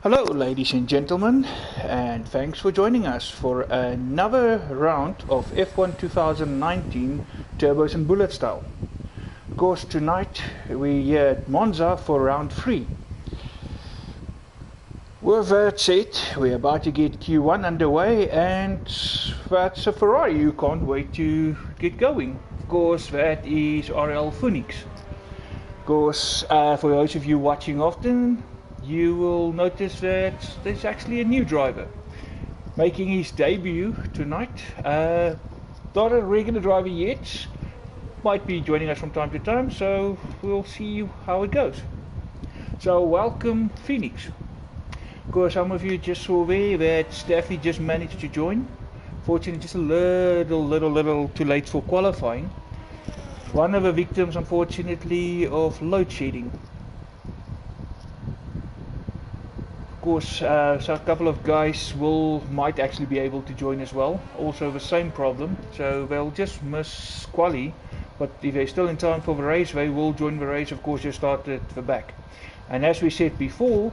Hello, ladies and gentlemen, and thanks for joining us for another round of F1 2019 Turbos and Bullet Style. Of course, tonight we're here at Monza for round 3. With that said, we're about to get Q1 underway, and that's a Ferrari you can't wait to get going. Of course, that is RL Phoenix. Of course, for those of you watching often, you will notice that there's actually a new driver making his debut tonight. Not a regular driver yet, might be joining us from time to time, so we'll see how it goes. So welcome Phoenix. Of course, some of you just saw there that Staffy just managed to join. Fortunately, just a little too late for qualifying. One of the victims, unfortunately, of load shedding. Of course, so a couple of guys might actually be able to join as well. Also the same problem, so they'll just miss quali, but if they're still in time for the race, they will join the race. Of course, just start at the back. And as we said before,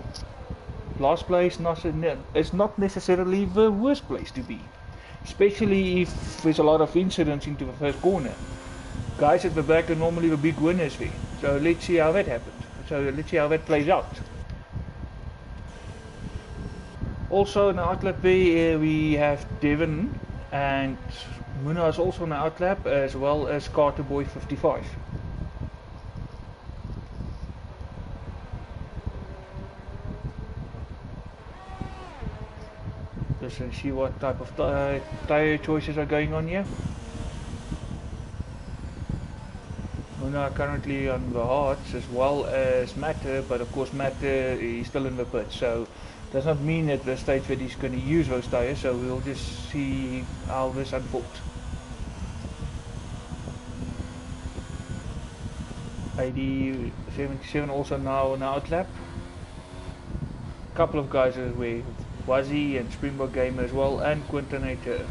last place is not necessarily the worst place to be, especially if there's a lot of incidents into the first corner. Guys at the back are normally the big winners there. So let's see how that happens. So let's see how that plays out. Also in the outlap there we have Devon, and Muna is also in the outlap, as well as Carter Boy 55. Let's see what type of tyre choices are going on here. Muna currently on the hards as well as Matter, but of course Matter is still in the pit, so does not mean at the stage that he's going to use those tyres, so we'll just see how this unfolds. ID 77 also now on the outlap. A couple of guys are with Wazzy and Springbok Gamer as well, and Quintanator.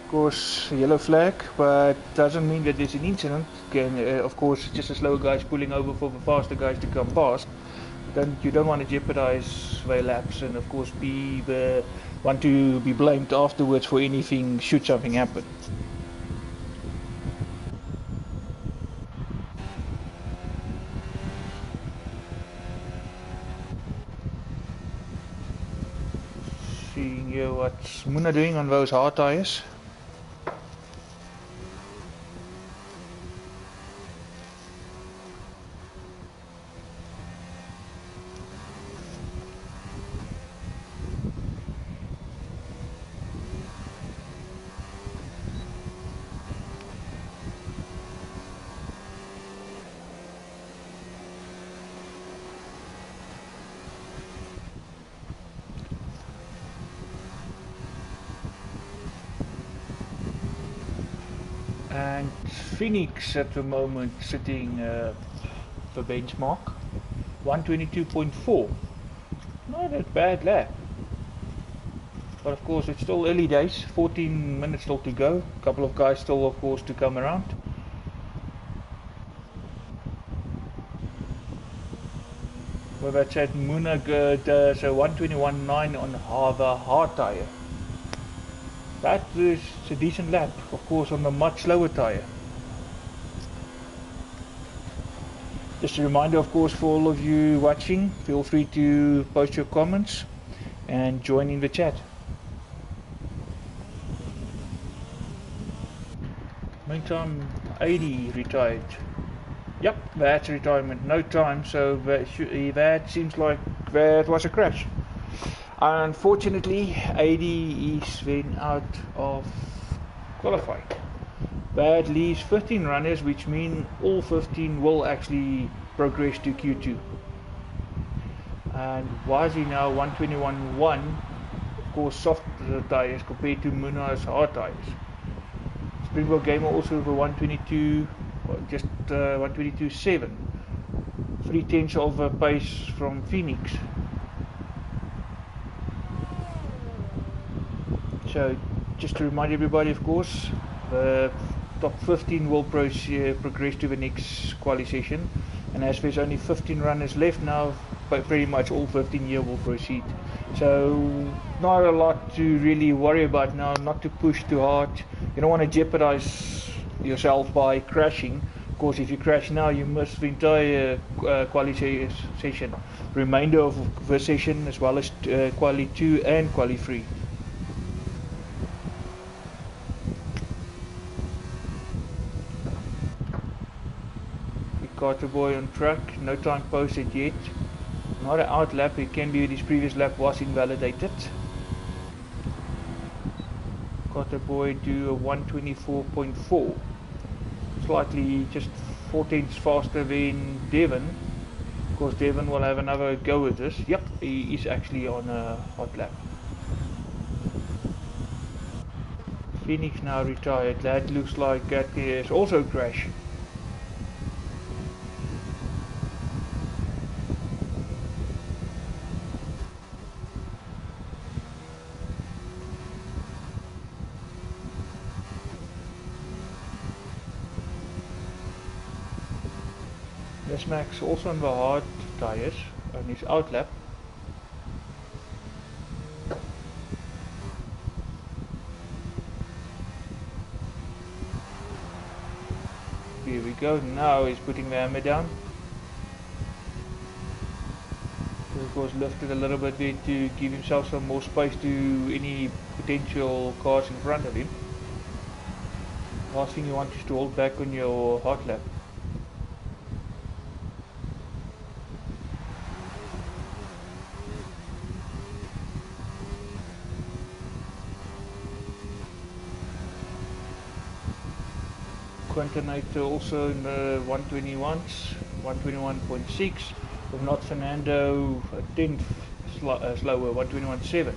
Of course, yellow flag, but doesn't mean that there's an incident. Of course, just the slower guys pulling over for the faster guys to come past. Then you don't want to jeopardize their laps, and of course be the one to be blamed afterwards for anything should something happen. Seeing here what's Muna doing on those hard tires. And Phoenix at the moment sitting the benchmark 122.4. Not a bad lap, but of course it's still early days, 14 minutes still to go, a couple of guys still of course to come around. Well, that's at Muna does a 121.9 on the hard tyre. That is a decent lap, of course, on a much slower tyre. Just a reminder, of course, for all of you watching, feel free to post your comments and join in the chat. Meantime, 80 retired. Yep, that's retirement, no time, so that seems like that was a crash. Unfortunately, 80 is then out of qualifying. That leaves 15 runners, which mean all 15 will actually progress to Q2. And Wazi now 121.1, of course soft tyres compared to Muna's hard tyres. Springbok Gamer also over 122, just 122.7. 3/10 of a pace from Phoenix. So just to remind everybody, of course, the top 15 will progress to the next quali session. and as there's only 15 runners left now, but pretty much all 15 here will proceed. So not a lot to really worry about now, not to push too hard. You don't want to jeopardize yourself by crashing. Of course, if you crash now, you miss the entire quali session, remainder of the session, as well as quali 2 and quali 3. Carter Boy on track, no time posted yet. Not an out lap, it can be that his previous lap was invalidated. Carter Boy do a 124.4, slightly just 4 tenths faster than Devon. Of course, Devon will have another go with this. Yep, he is actually on a hot lap. Phoenix now retired. That looks like that is also a crash. Max also on the hard tires on his out lap. Here we go, now he's putting the hammer down. So of course lifted a little bit there to give himself some more space to any potential cars in front of him. Last thing you want is to hold back on your hot lap. Quintonator also in the 121s, 121.6, with not Fernando a tenth slower, 121.7.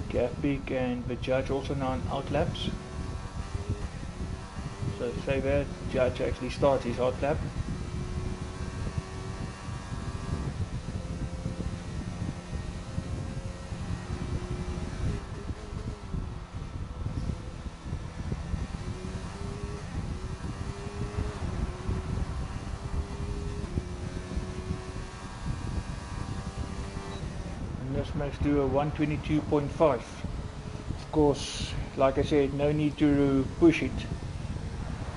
Gafbik and the judge also now on out laps. So say that judge actually starts his hot lap. Let's do a 122.5. Of course, like I said, no need to push it.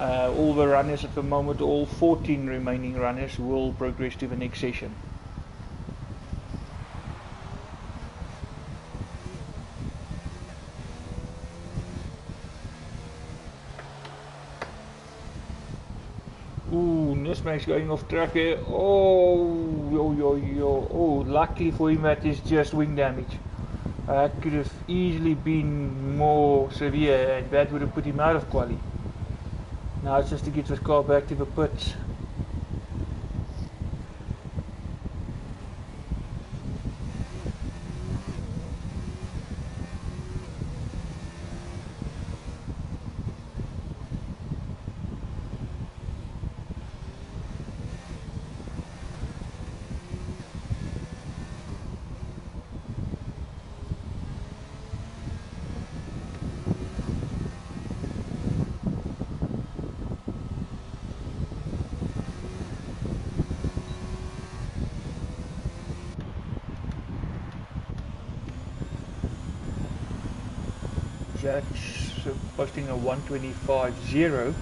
All the runners at the moment, all 14 remaining runners will progress to the next session. Ooh, Nisma's going off track here. Oh, luckily for him that is just wing damage. That could have easily been more severe and that would have put him out of quali. Now it's just to get this car back to the pits. Judge posting a 125.0.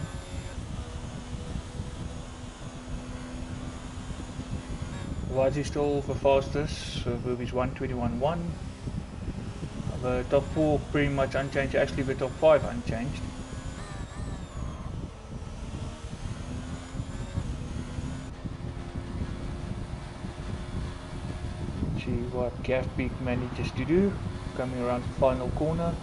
Was he still the fastest? So Booby's 121.1. The top 4 pretty much unchanged, actually the top 5 unchanged. See what Gafbik manages to do, coming around the final corner.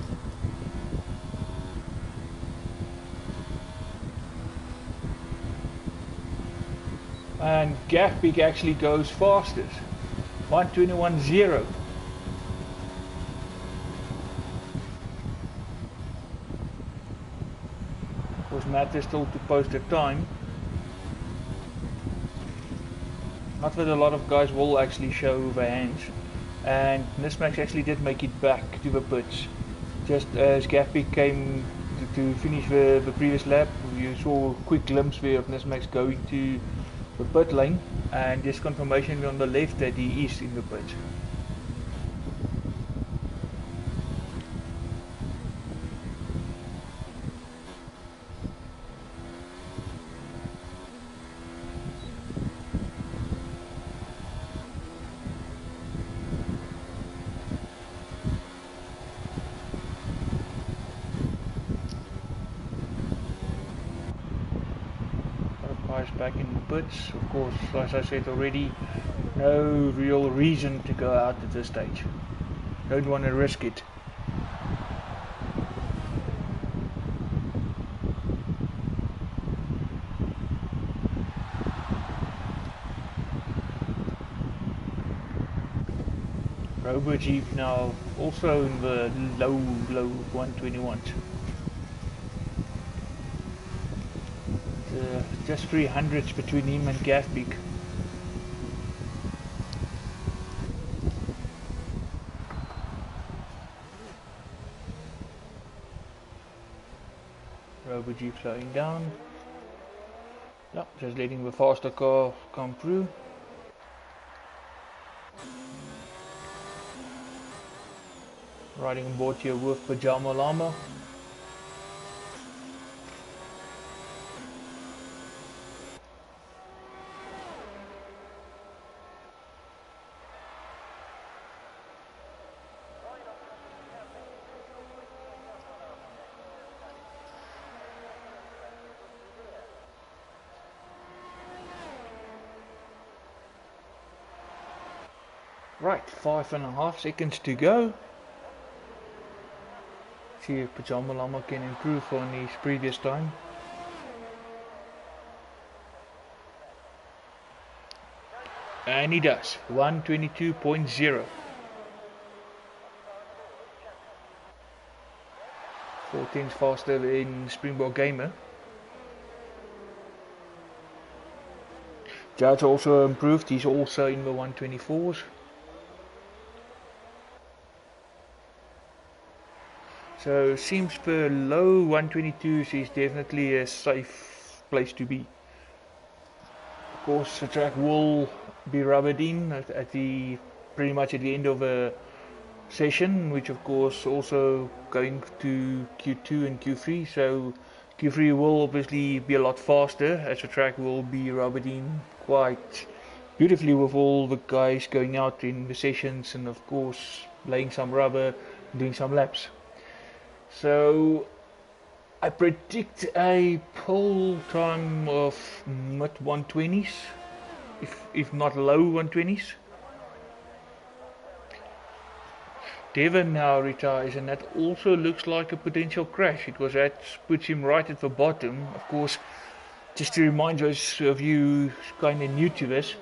And Gafbik actually goes fastest, 121.0. Was matters still to post the time. Not that a lot of guys will actually show their hands. And Nismax actually did make it back to the pits. Just as Gaffy came to finish the previous lap, you saw a quick glimpse there of Nismax going to the pit lane, and just confirmation on the left that he is in the pit. Back in the pits, of course, as I said already, no real reason to go out at this stage. Don't want to risk it. Robo Jeep now also in the low 121s. Just 300s between him and Gaffbeek. Robo Jeep slowing down. Yep, just letting the faster car come through. Riding on board here with Pajama Llama. Right, 5.5 seconds to go. See if Pajama Llama can improve on his previous time. And he does, 122.0. 14 faster than Springbok Gamer. Judge also improved, he's also in the 124s. So seems the low 122s is definitely a safe place to be. Of course the track will be rubbered in at the pretty much at the end of a session, which of course also going to Q2 and Q3, so Q3 will obviously be a lot faster as the track will be rubbered in quite beautifully with all the guys going out in the sessions and of course laying some rubber, doing some laps. So I predict a pole time of mid 120s, if not low 120s. Devon now retires, and that also looks like a potential crash because that puts him right at the bottom. Of course, just to remind those of you kind of new to this,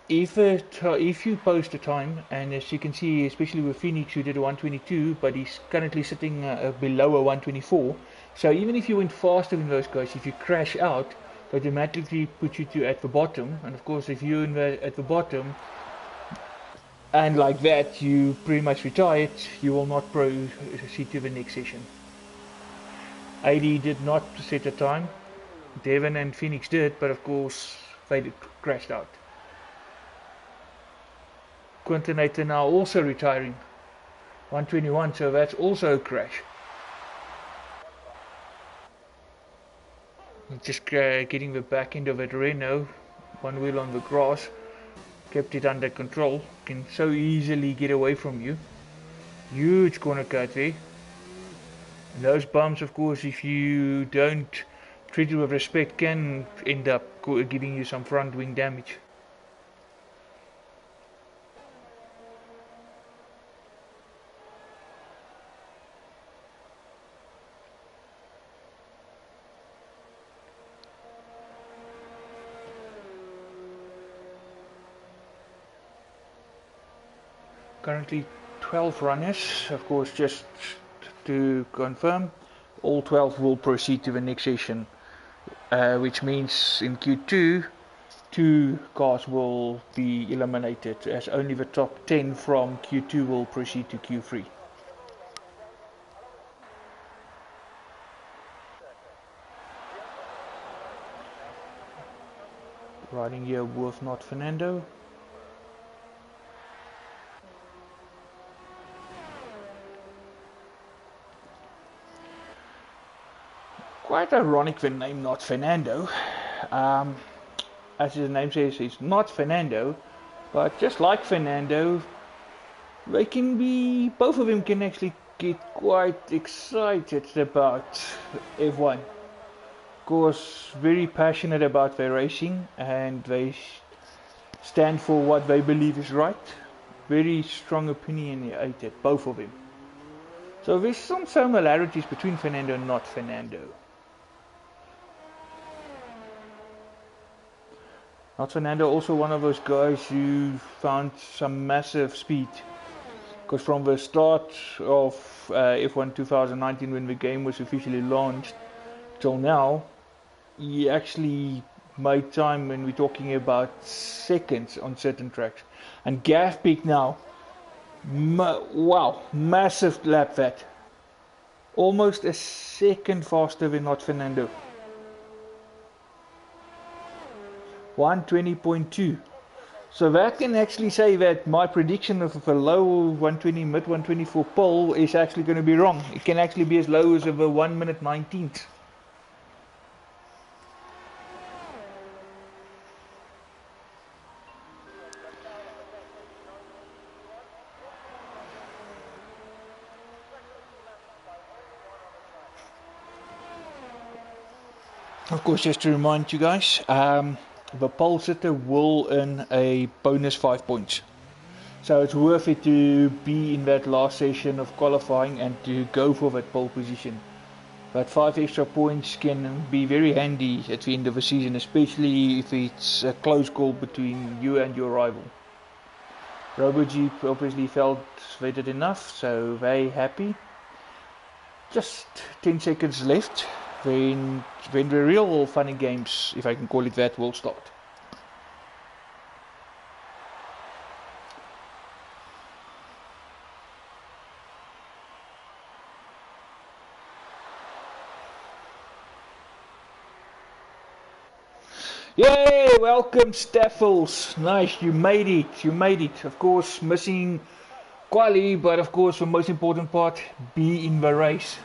if you post a time, and as you can see, especially with Phoenix who did a 122, but he's currently sitting below a 124, so even if you went faster than those guys, if you crash out, it automatically puts you at the bottom, and of course if you're at the bottom, and like that you pretty much retired, you will not proceed to the next session. AD did not set a time, Devon and Phoenix did, but of course they crashed out. Quintonator now also retiring, 121, so that's also a crash. Just getting the back end of it, Renault, one wheel on the grass, kept it under control, can so easily get away from you. Huge corner cut there. And those bumps, of course, if you don't treat it with respect, can end up giving you some front wing damage. Currently 12 runners, of course, just to confirm. all 12 will proceed to the next session, which means in Q2, 2 cars will be eliminated, as only the top 10 from Q2 will proceed to Q3. Riding here with not Fernando. Quite ironic the name not Fernando. As the name says, it's not Fernando, but just like Fernando, they can be, both of them can actually get quite excited about F1. Of course, very passionate about their racing, and they stand for what they believe is right. Very strong opinionated, both of them. So there's some similarities between Fernando and not Fernando. Not Fernando, also one of those guys who found some massive speed. Because from the start of F1 2019, when the game was officially launched, till now, he actually made time when we're talking about seconds on certain tracks. And Gav Peak now, wow, massive lap that. Almost a second faster than not Fernando. 120.2. So that can actually say that my prediction of a low 120, mid 124 pole is actually going to be wrong. It can actually be as low as over 1 minute 19th. Of course, just to remind you guys, the pole sitter will earn a bonus 5 points. So it's worth it to be in that last session of qualifying and to go for that pole position. But 5 extra points can be very handy at the end of the season, especially if it's a close call between you and your rival. RoboJeep obviously felt they did enough, so they happy. Just 10 seconds left. When the real fun and games, if I can call it that, will start. Yay! Welcome, Staffels. Nice, you made it. You made it. Of course, missing quali, but of course, the most important part, be in the race.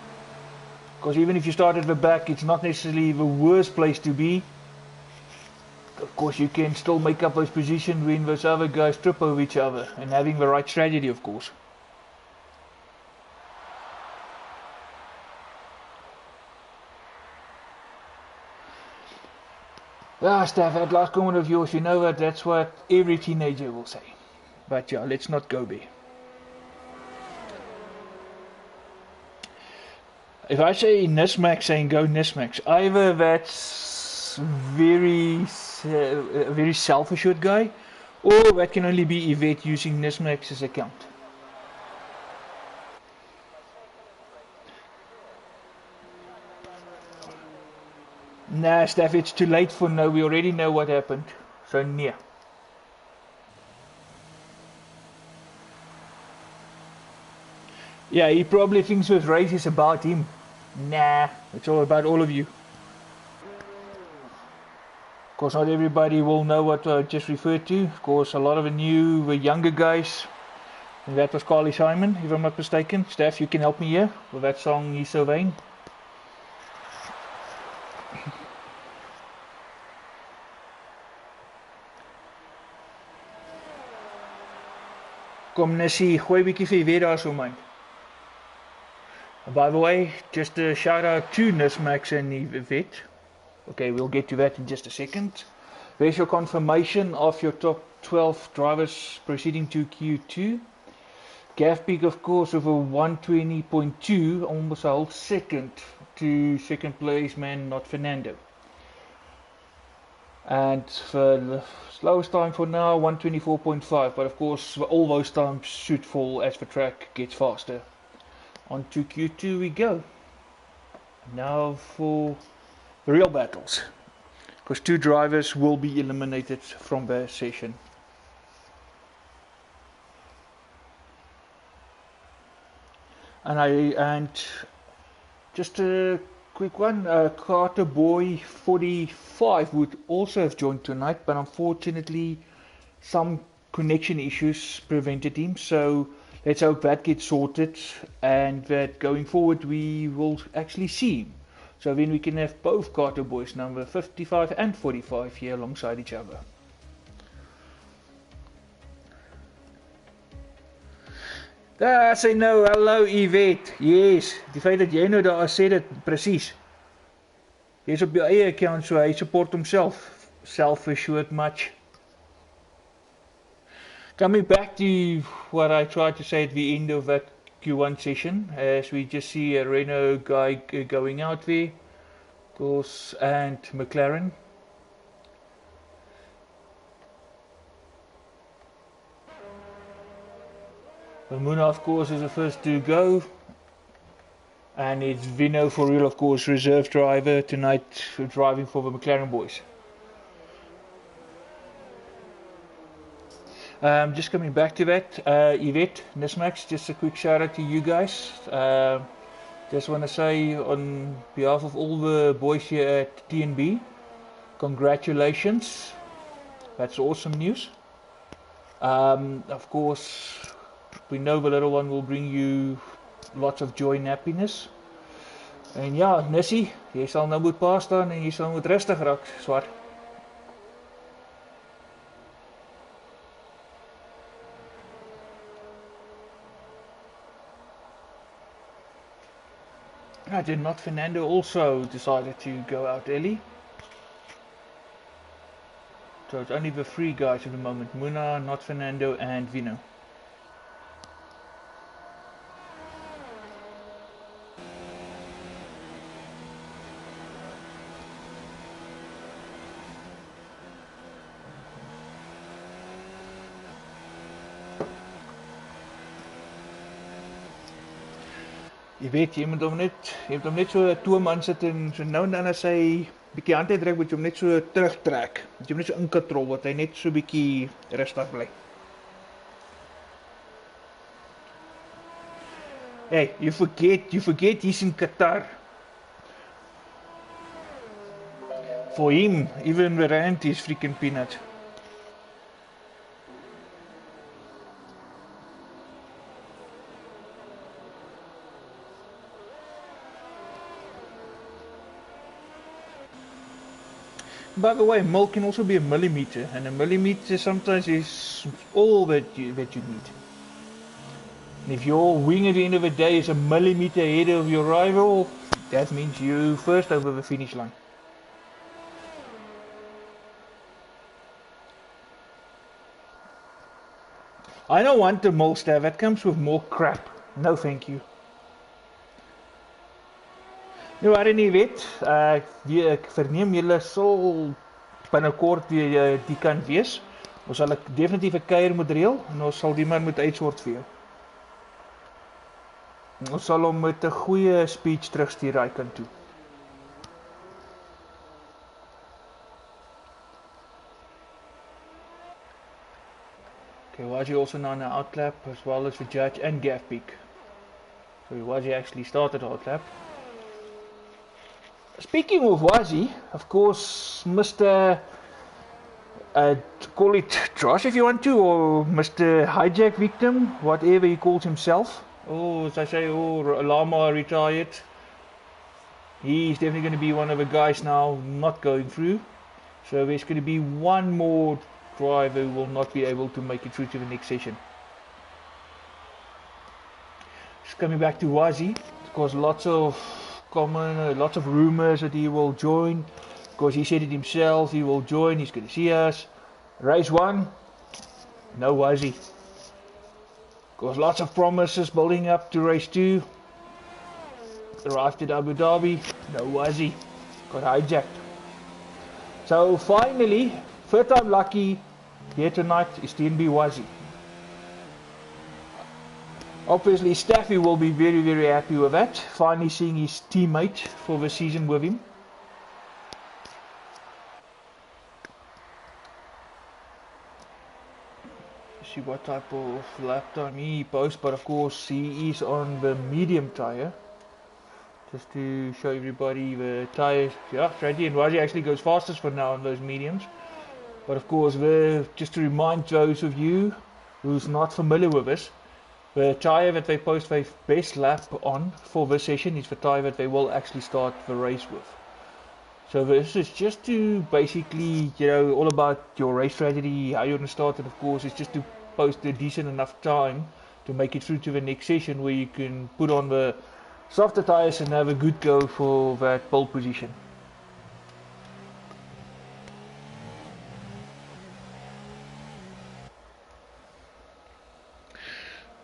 Because even if you start at the back, it's not necessarily the worst place to be. Of course, you can still make up those positions when those other guys trip over each other, and having the right strategy, of course. Ah, Steph, that last comment of yours, you know that's what every teenager will say. But yeah, let's not go there. If I say Nismax saying go Nismax, either that's very self-assured guy, or that can only be Yvette using Nismax's account. Nah, Steph, it's too late for no. We already know what happened. So, yeah. Yeah, he probably thinks this race is about him. Nah, it's all about all of you. Of course, not everybody will know what I just referred to. Of course, a lot of the younger guys. And that was Carly Simon, if I'm not mistaken. Steph, you can help me here with that song, He's So Vain. Kom Nessie, gooi 'n bietjie vir weer daar so man. By the way, just a shout out to Nismax and Yvette. Okay, we'll get to that in just a second. There's your confirmation of your top 12 drivers proceeding to Q2. Gavpeak, of course, with a 120.2, almost a whole second to second place man, not Fernando. And for the slowest time for now, 124.5, but of course all those times should fall as the track gets faster. On to Q2 we go. Now for the real battles, because 2 drivers will be eliminated from the session. And just a quick one, Carter Boy 45 would also have joined tonight, but unfortunately some connection issues prevented him, so let's hope that gets sorted and that going forward we will actually see him. So then we can have both Carter Boys number 55 and 45 here alongside each other. Daar sê nou, hallo Yvette. Yes, die feit dat jy nou daar sê dit presies. Jy's op jou eie account, so hy support homself. Self-assured much. Coming back to what I tried to say at the end of that Q1 session, as we just see a Renault guy going out there, of course, and McLaren. Muna, of course, is the first to go, and it's Vino for real, of course, reserve driver tonight, driving for the McLaren boys. Just coming back to that, Yvette, Nismax, just a quick shout out to you guys. Just want to say on behalf of all the boys here at TNB, congratulations. That's awesome news. Of course, we know the little one will bring you lots of joy and happiness. En ja, Nissie, jy sal nou moet pa staan en jy sal moet rustig raak, swart. Did not Fernando also decided to go out early? So it's only the 3 guys at the moment, Muna, not Fernando and Vino. Jy weet, jy moet hom net so 'n toeman sit en so nou en dan as hy bietjie hand uitdruk, moet jy hom net so terugtrek. Moet jy hom net so inkatrol, wat hy net so bietjie rustig bly. Hey, you forget he's in Qatar. For him, even the rand is freaking peanut. By the way, mil can also be a millimeter, and a millimeter sometimes is all that you need. And if your wing at the end of the day is a millimeter ahead of your rival, that means you first over the finish line. I don't want the mil staff, that comes with more crap. No thank you. Nou, waar nie weet, ek verneem julle sal binnekort weer die kan wees. Ons sal definitief 'n kuier moet reël en ons sal die man moet uitsort vir jou. Ons sal hom met 'n goeie speech terugstuur daai kant toe. Okay, Waji also now on the outlap as well as the judge and Gav Peak. So Waji actually started outlap. Speaking of Wazi, of course, Mr. Call it Josh if you want to, or Mr. Hijack Victim, whatever he calls himself. Oh, as I say, Lama retired. He's definitely going to be one of the guys now not going through. So there's going to be one more driver who will not be able to make it through to the next session. Just coming back to Wazi, because lots of rumors that he will join, because he said it himself, he will join, he's going to see us. Race 1, no Wazi. Because lots of promises building up to race 2. Arrived at Abu Dhabi, no Wazi, got hijacked. So finally, third time lucky, here tonight is TNB Wazi. Obviously Staffy will be very, very happy with that, finally seeing his teammate for the season with him. See what type of lap time he posts, but of course he is on the medium tire. Just to show everybody the tires, yeah, Freddy and Raji actually goes fastest for now on those mediums. But of course, just to remind those of you who's not familiar with this, the tyre that they post their best lap on for this session is the tyre that they will actually start the race with. So this is just to basically, all about your race strategy, how you're going to start, and of course it's just to post a decent enough time to make it through to the next session where you can put on the softer tyres and have a good go for that pole position.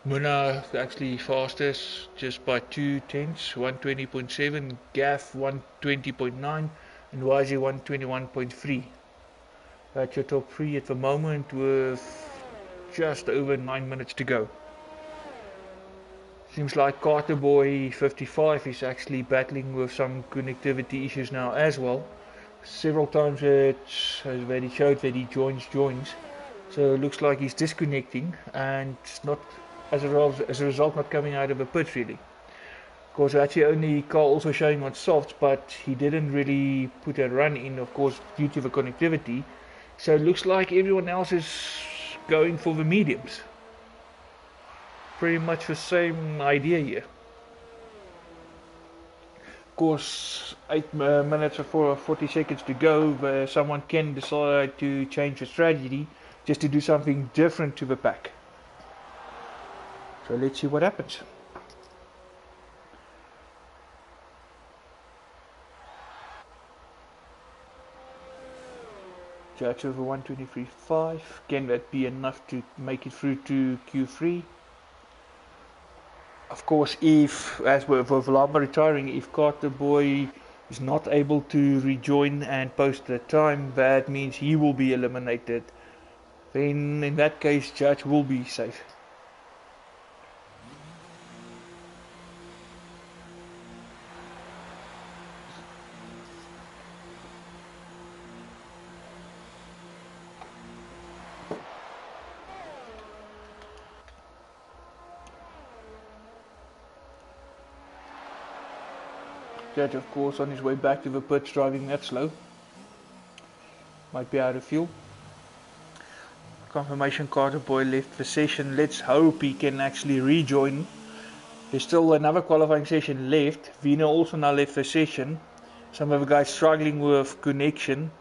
Muna actually fastest just by 2/10, 120.7, Gaff 120.9 and YZ 121.3. That's your top 3 at the moment with just over 9 minutes to go. Seems like Carter Boy 55 is actually battling with some connectivity issues now as well. Several times it already showed that he joins, so it looks like he's disconnecting and not as a result not coming out of the pit really. Of course actually only Carl also showing on softs, but he didn't really put a run in, of course, due to the connectivity, so it looks like everyone else is going for the mediums. Pretty much the same idea here. Of course, 8 minutes or 40 seconds to go, where someone can decide to change the strategy just to do something different to the pack. So let's see what happens. Judge over 123.5. Can that be enough to make it through to Q3? Of course, if, as with Lama retiring, if Carter Boy is not able to rejoin and post the time, that means he will be eliminated. Then in that case, Judge will be safe. Judge, of course, on his way back to the pits, driving that slow. Might be out of fuel. Confirmation Carter Boy left the session. Let's hope he can actually rejoin. There's still another qualifying session left. Vina also now left the session. Some of the guys struggling with connection.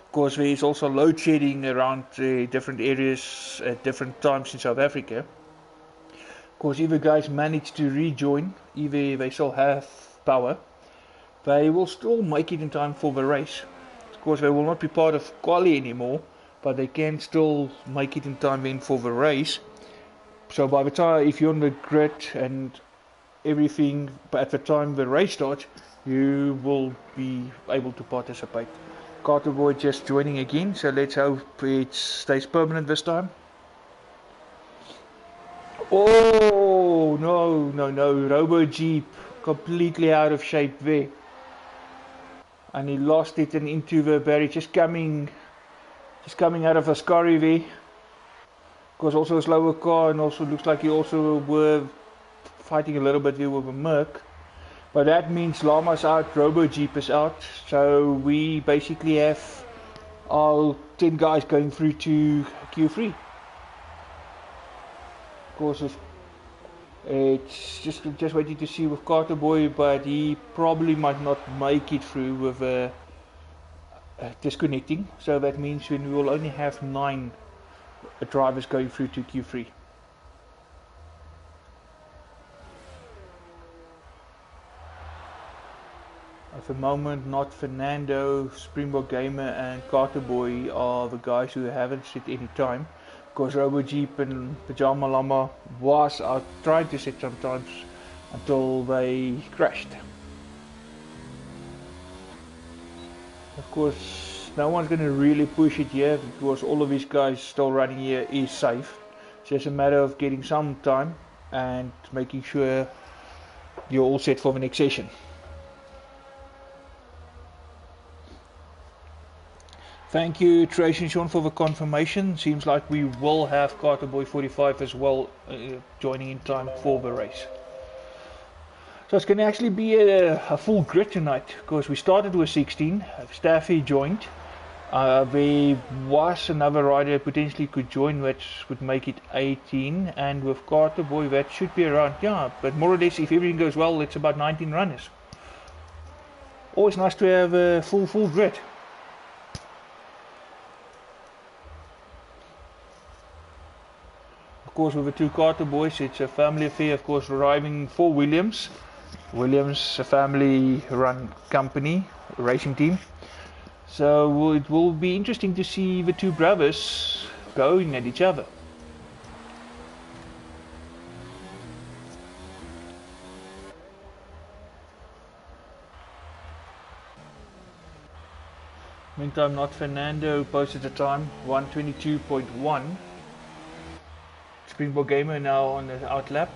Of course, there is also load shedding around different areas at different times in South Africa. Of course, if the guys manage to rejoin, either they still have power, they will still make it in time for the race. Of course, they will not be part of quali anymore, but they can still make it in time then for the race. So by the time, if you're on the grid and everything, at the time the race starts, you will be able to participate. Carter Boy just joining again, so let's hope it stays permanent this time. Oh, no, Robo Jeep completely out of shape there. And he lost it and into the barrier, just coming out of Ascari there. Of course, also a slower car, and also looks like he also were fighting a little bit here with a Merc. But that means Lama's out, Robo Jeep is out, so we basically have our 10 guys going through to Q3. Of course, it's just waiting to see with Carter Boy, but he probably might not make it through with disconnecting. So that means we will only have 9 drivers going through to Q3. At the moment, not Fernando, Springbok Gamer and Carter Boy are the guys who haven't set any time. Because Robo Jeep and Pajama Lama was out trying to set some times until they crashed. Of course, no one's going to really push it yet because all of these guys still running here is safe. It's just a matter of getting some time. and making sure you're all set for the next session. Thank you, Trace and Sean, for the confirmation. Seems like we will have Carter Boy 45 as well joining in time for the race. So it's going to actually be a full grid tonight, because we started with 16. Staffy joined. There was another rider potentially could join, which would make it 18. And with Carter Boy, that should be around, yeah, but more or less, if everything goes well, it's about 19 runners. Always nice to have a full grid. Of course, with the two Carter Boys, it's a family affair, of course, arriving for Williams. Williams, a family-run company, racing team. So it will be interesting to see the two brothers going at each other. Meantime, not Fernando posted the time, 1:22.1. Springbok Gamer now on the outlap.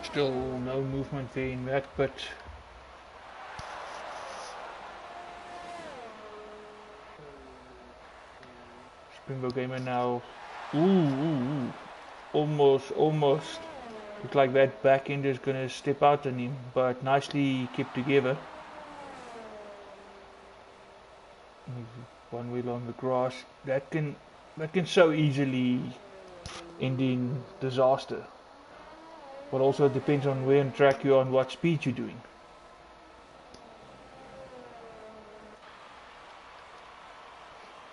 Still no movement there in that, but Springbok Gamer now, almost. Look like that back end is gonna step out on him, but nicely kept together. One wheel on the grass, that can so easily end in disaster. But also it depends on where on track you're on, what speed you're doing.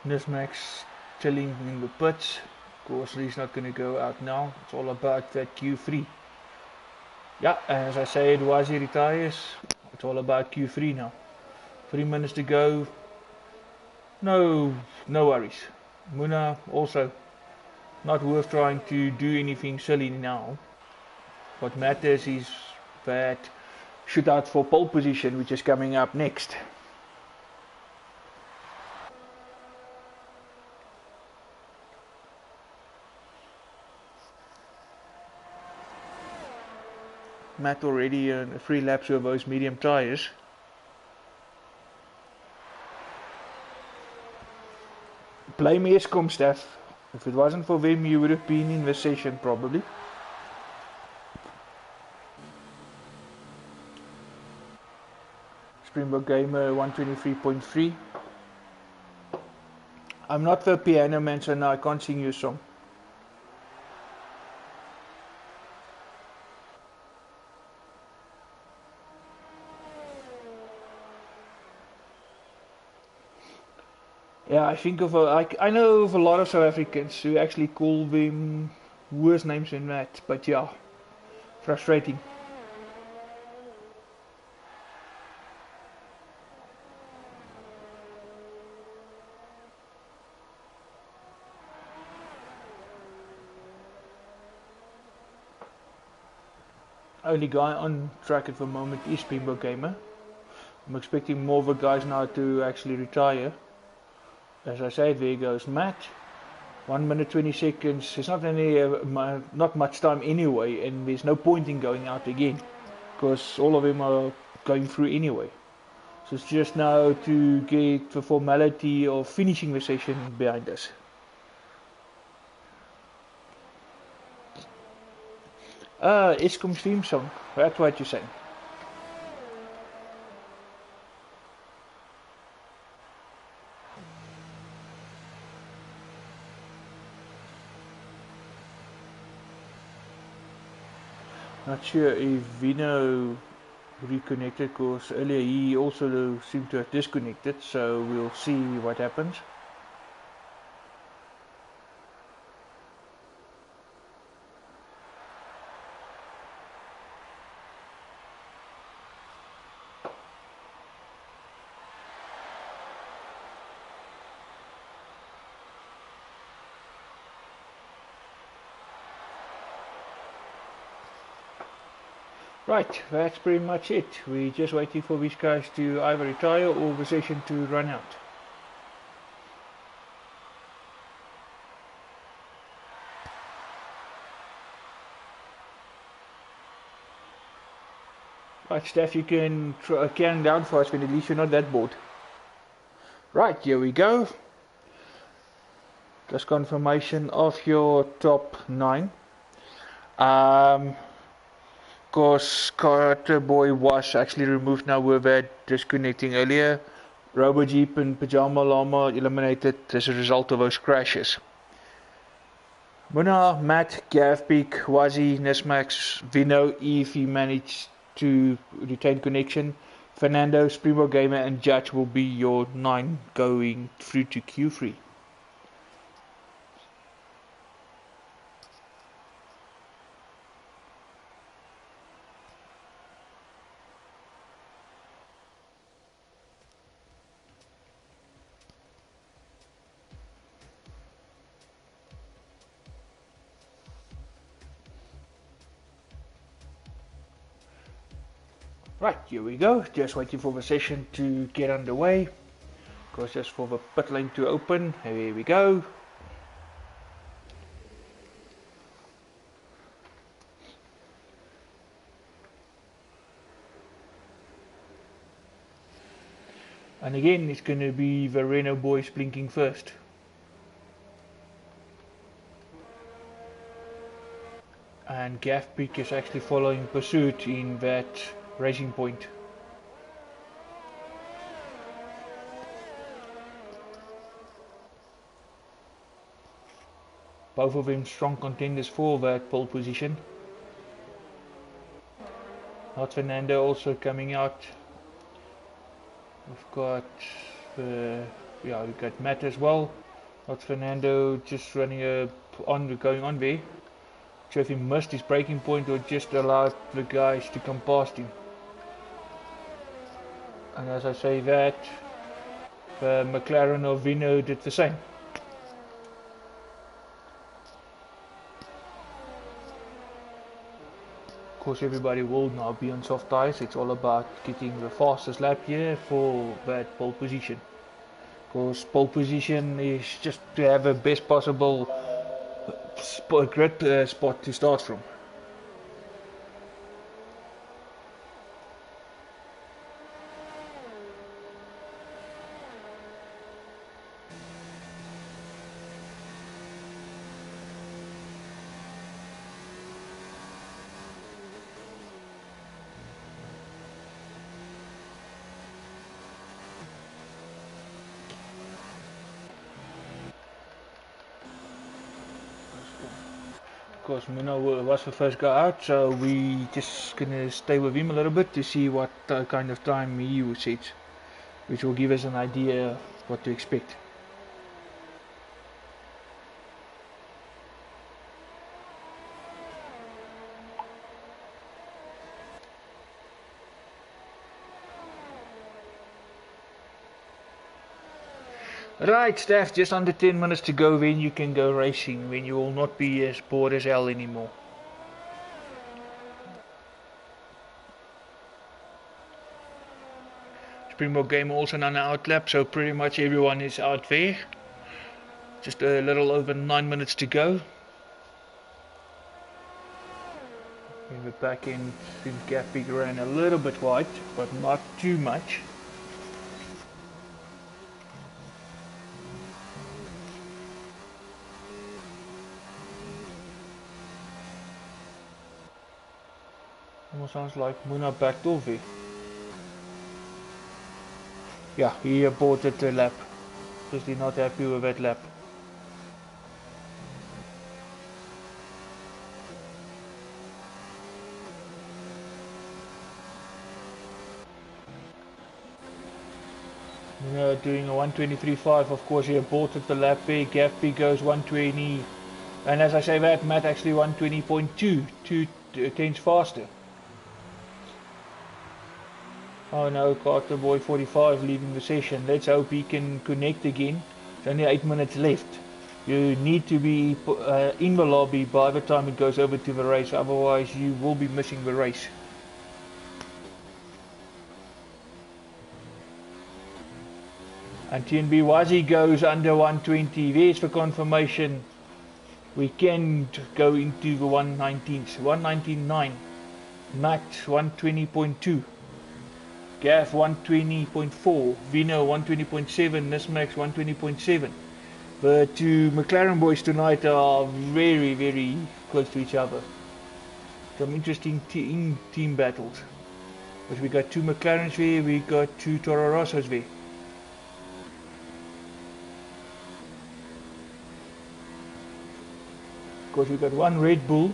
Nismax chilling in the pits. Of course, he's not going to go out now. It's all about that Q3. Yeah, as I said, once he retires, it's all about Q3 now. 3 minutes to go. No worries. Muna also not worth trying to do anything silly now. What matters is that shootout for pole position, which is coming up next. Matt already 3 laps with those medium tyres. Blame Eskom staff. If it wasn't for them, you would have been in this session probably. Springbok Gamer 123.3. I'm not the piano man, so now I can't sing you a song. Yeah, I think I know of a lot of South Africans who actually call them worse names than that, but yeah, frustrating. Only guy on track at the moment is Springbok Gamer. I'm expecting more of the guys now to actually retire. As I said, there goes Matt. 1 minute 20 seconds. There's not much time anyway, and there's no point in going out again, because all of them are going through anyway. So it's just now to get the formality of finishing the session behind us. Eskom's theme song. That's what you're saying. Not sure if Vino reconnected, because earlier he also seemed to have disconnected, so we'll see what happens. Right, that's pretty much it. We're just waiting for these guys to either retire or the session to run out. Right, Steph, you can count down for us when at least you're not that bored. Right, here we go. Just confirmation of your top 9. Course, Carter Boy was actually removed now with that disconnecting earlier. RoboJeep and Pajama Llama eliminated as a result of those crashes. Muna, Matt, Gavpeak, Wazi, Nesmax, Vino, if he managed to retain connection. Fernando, Springbok Gamer and Judge will be your 9 going through to Q3. Right, here we go, just waiting for the session to get underway. Of course, just for the pit lane to open. Here we go. And again, it's going to be the Renault boys blinking first. And Gavpeak is actually following pursuit in that racing point. Both of them strong contenders for that pole position. Not Fernando also coming out. We've got we've got Matt as well. Not Fernando just running going on there. So if he missed his braking point or just allowed the guys to come past him. And as I say that, McLaren or Vino did the same. Of course, everybody will now be on soft tyres. It's all about getting the fastest lap here for that pole position. Of course, pole position is just to have the best possible grid spot to start from. Of course, Mino was the first guy out, so we just gonna stay with him a little bit to see what kind of time he sets, which will give us an idea what to expect. Right, Steph, just under 10 minutes to go, then you can go racing, when you will not be as bored as hell anymore. Springbok game also on an outlap, so pretty much everyone is out there. Just a little over 9 minutes to go. In the back end, seems Gavpeak ran a little bit wide, but not too much. Almost sounds like Muna backed off here. Yeah, he aborted the lap. Just not happy with that lap. Muna doing a 123.5, of course he aborted the lap there. Gavpeak goes 120. And as I say that, Matt actually 120.2, 2 tenths faster. Oh no, Carter Boy 45 leaving the session. Let's hope he can connect again. There's only 8 minutes left. You need to be in the lobby by the time it goes over to the race, otherwise you will be missing the race. And TNB Wazi goes under 120. There's for confirmation. We can go into the 119s. 119.9. Matt 120.2. Gaff 120.4. Vino 120.7. Nismax 120.7. The two McLaren boys tonight are very, very close to each other. Some interesting team battles. But we got two McLarens there, we got two Toro Rossos there. Of course, we got one Red Bull,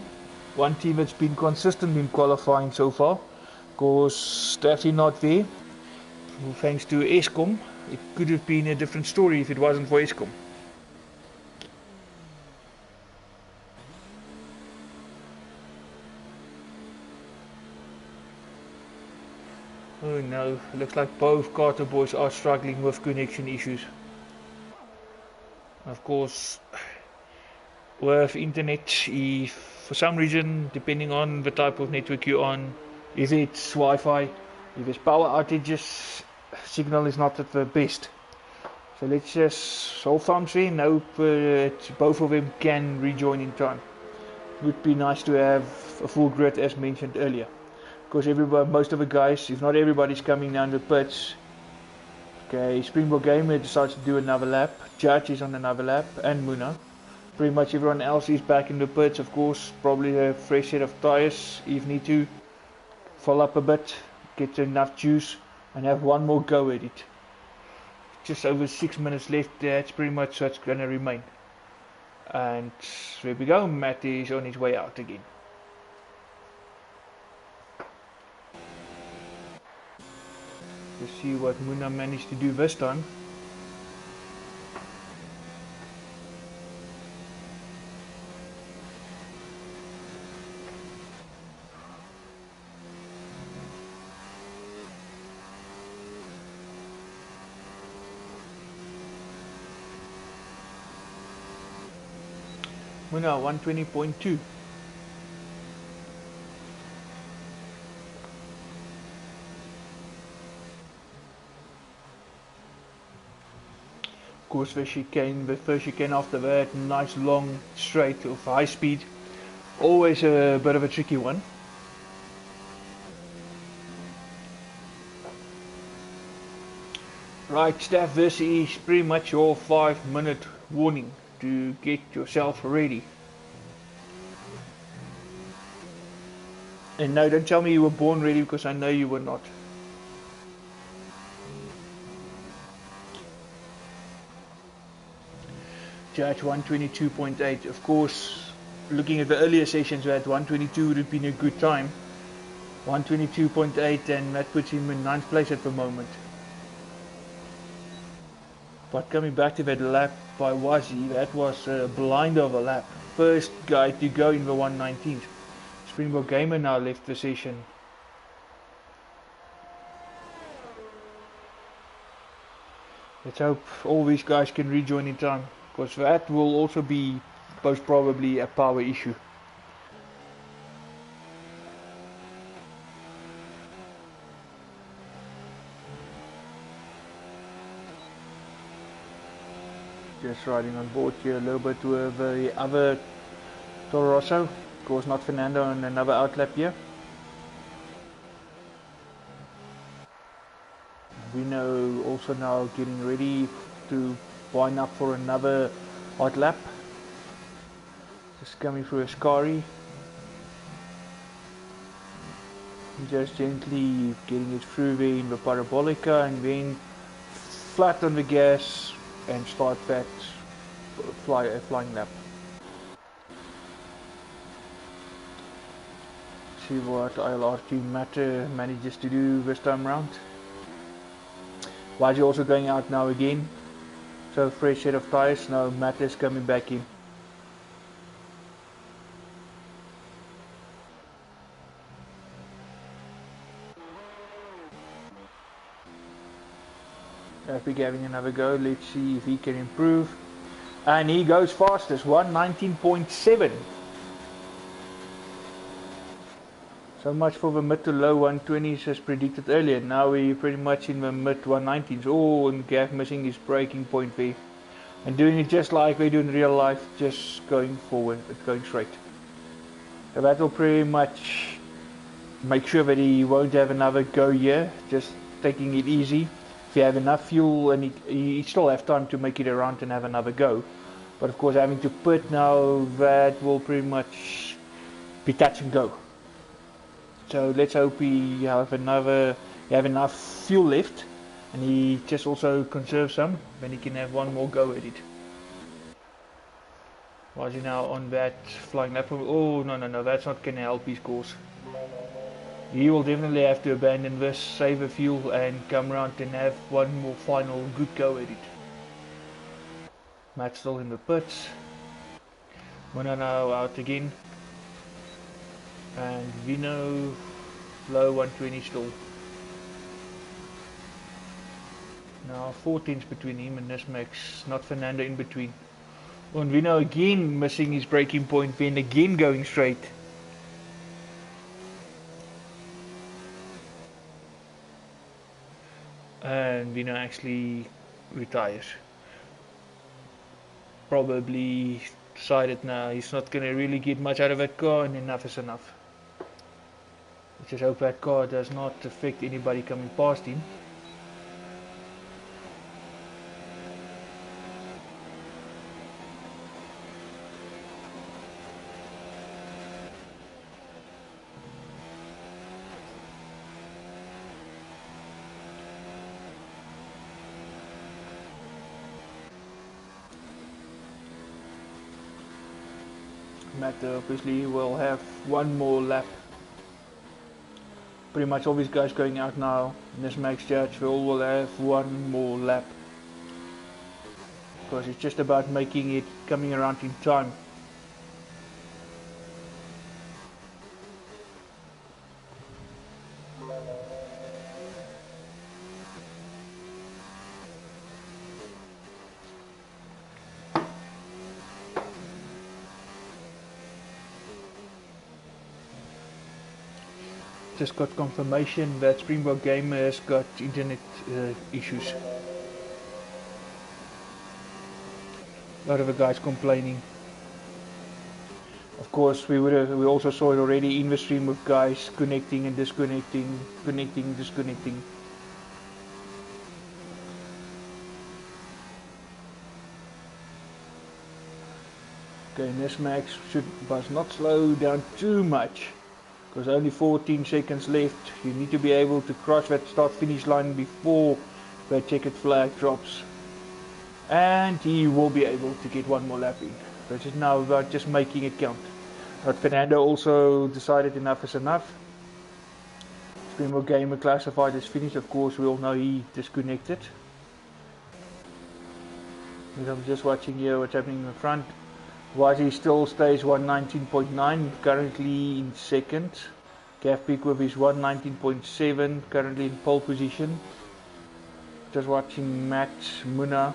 one team that's been consistent in qualifying so far. Of course, definitely not there. Thanks to Eskom, it could have been a different story if it wasn't for Eskom. Oh no, looks like both Carter boys are struggling with connection issues. Of course, with internet, if for some reason, depending on the type of network you're on, if it's Wi-Fi, if it's power outages, signal is not at the best. So let's just hold thumbs in and hope both of them can rejoin in time. Would be nice to have a full grid as mentioned earlier. Because most of the guys, if not everybody's coming down the pits. Okay, Springbok Gamer decides to do another lap. Judge is on another lap, and Muna. Pretty much everyone else is back in the pits, of course. Probably a fresh set of tyres if need to. Fill up a bit, get enough juice, and have one more go at it. Just over 6 minutes left, that's pretty much what's going to remain. And there we go, Matt is on his way out again. Let's see what Muna managed to do this time. Muna 120.2. Of course, the first chicane after that, nice long straight of high speed, always a bit of a tricky one. Right, Steph, this is pretty much your 5-minute warning to get yourself ready. And no, don't tell me you were born ready, because I know you were not. Judge 122.8. Of course, looking at the earlier sessions, that 122 would have been a good time. 122.8, and that puts him in 9th place at the moment. But coming back to that lap by Wazi, that was a blind of a lap. First guy to go in the 119th. Springbok Gamer now left the session. Let's hope all these guys can rejoin in time, because that will also be most probably a power issue. Just riding on board here a little bit with the other Toro Rosso. Of course, not Fernando, on another outlap here. We know also now getting ready to wind up for another hot lap. Just coming through Ascari. Just gently getting it through there in the Parabolica, and then flat on the gas and start that flying lap. See what ILRT Matter manages to do this time round. Waji also going out now again, so fresh set of tyres. Now Matter is coming back in. Epic having another go. Let's see if he can improve. And he goes fastest, 119.7. So much for the mid to low 120s as predicted earlier. Now we're pretty much in the mid 190s. Oh, and Gav missing his breaking point there. And doing it just like we do in real life, just going forward, going straight. So that will pretty much make sure that he won't have another go here, just taking it easy. If you have enough fuel, and he still have time to make it around and have another go. But of course having to pit now, that will pretty much be touch and go. So let's hope he have enough fuel left, and he just also conserves some, then he can have one more go at it. Why is he now on that flying lap? Oh no, that's not gonna help his course. He will definitely have to abandon this, save the fuel and come around and have one more final good go at it. Matt's still in the pits. Muna now out again. And Vino low 120 still. Now 14's between him and Nismax, not Fernando in between. And Vino again missing his braking point, then again going straight. And Vino actually retires. Probably decided now he's not going to really get much out of that car, and enough is enough. Let's just hope that car does not affect anybody coming past him. Matt obviously will have one more lap. Pretty much all these guys going out now. Nismax, Judge, we all will have one more lap. Because it's just about making it coming around in time. Just got confirmation that Springbok Gamer has got internet issues. A lot of the guys complaining. Of course, we also saw it already in the stream with guys connecting and disconnecting, connecting, disconnecting. Okay, Nismax must not slow down too much. Because only 14 seconds left. You need to be able to cross that start finish line before the checkered flag drops. And he will be able to get one more lap in. So it's now about just making it count. But Fernando also decided enough is enough. Springbok Gamer classified as finished. Of course we all know he disconnected. And I'm just watching here what's happening in the front. Wazi still stays 119.9, currently in second. Gav Peak with his 119.7, currently in pole position. Just watching Matt, Muna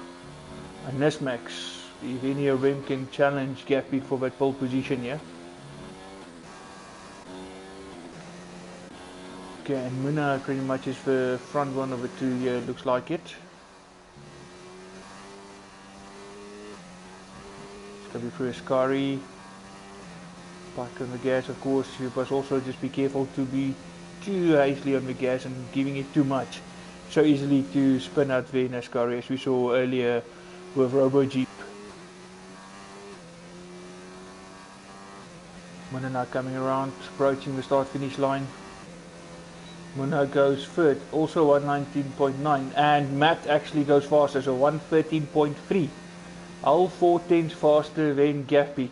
and Nismax. If any of them can challenge Gav Peak for that pole position, yeah. Okay, and Muna pretty much is the front one of the two here, looks like it. Before Ascari, back on the gas, of course. You must also just be careful to be too hastily on the gas and giving it too much. So easily to spin out there in Ascari, as we saw earlier with Robo Jeep. Muna now coming around, approaching the start finish line. Muna goes third, also 119.9, and Matt actually goes faster, so 113.3. All 4 tenths faster than Gav Peak.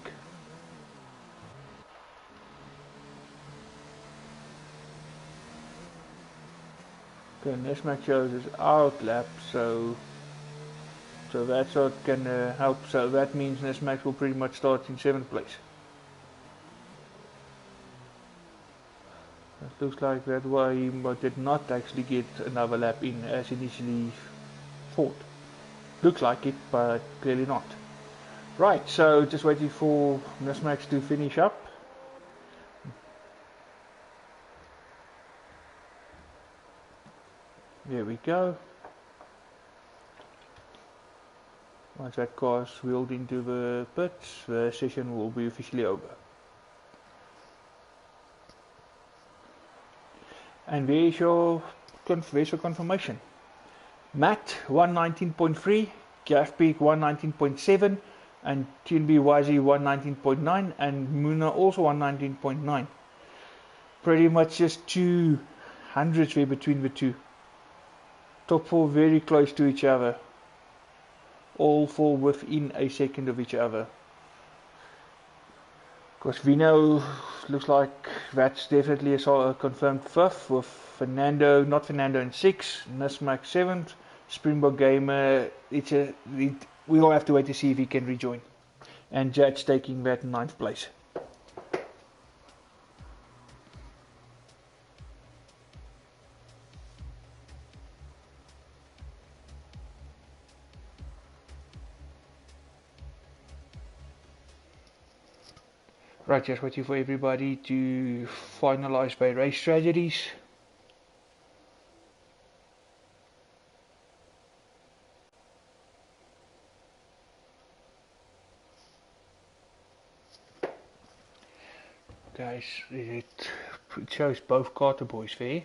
Okay, Nismax shows his out lap, so that's what can help. So that means Nismax will pretty much start in 7th place. It looks like that's why he did not actually get another lap in as initially thought. Looks like it, but clearly not. Right, so just waiting for Nismax to finish up. There we go. Once that car is wheeled into the pits, the session will be officially over. And there's your confirmation. Matt 119.3, Gav Peak 119.7, and TNB YZ 119.9, and Muna also 119.9. Pretty much just 200s there between the two. Top four very close to each other. All four within a second of each other. Because Vino looks like that's definitely a confirmed fifth, with not Fernando in sixth, Nismak seventh, Springbok Gamer. We all have to wait to see if he can rejoin. And Judge taking that ninth place. Right, just waiting for everybody to finalize by race strategies. Guys, it shows both Carter boys there.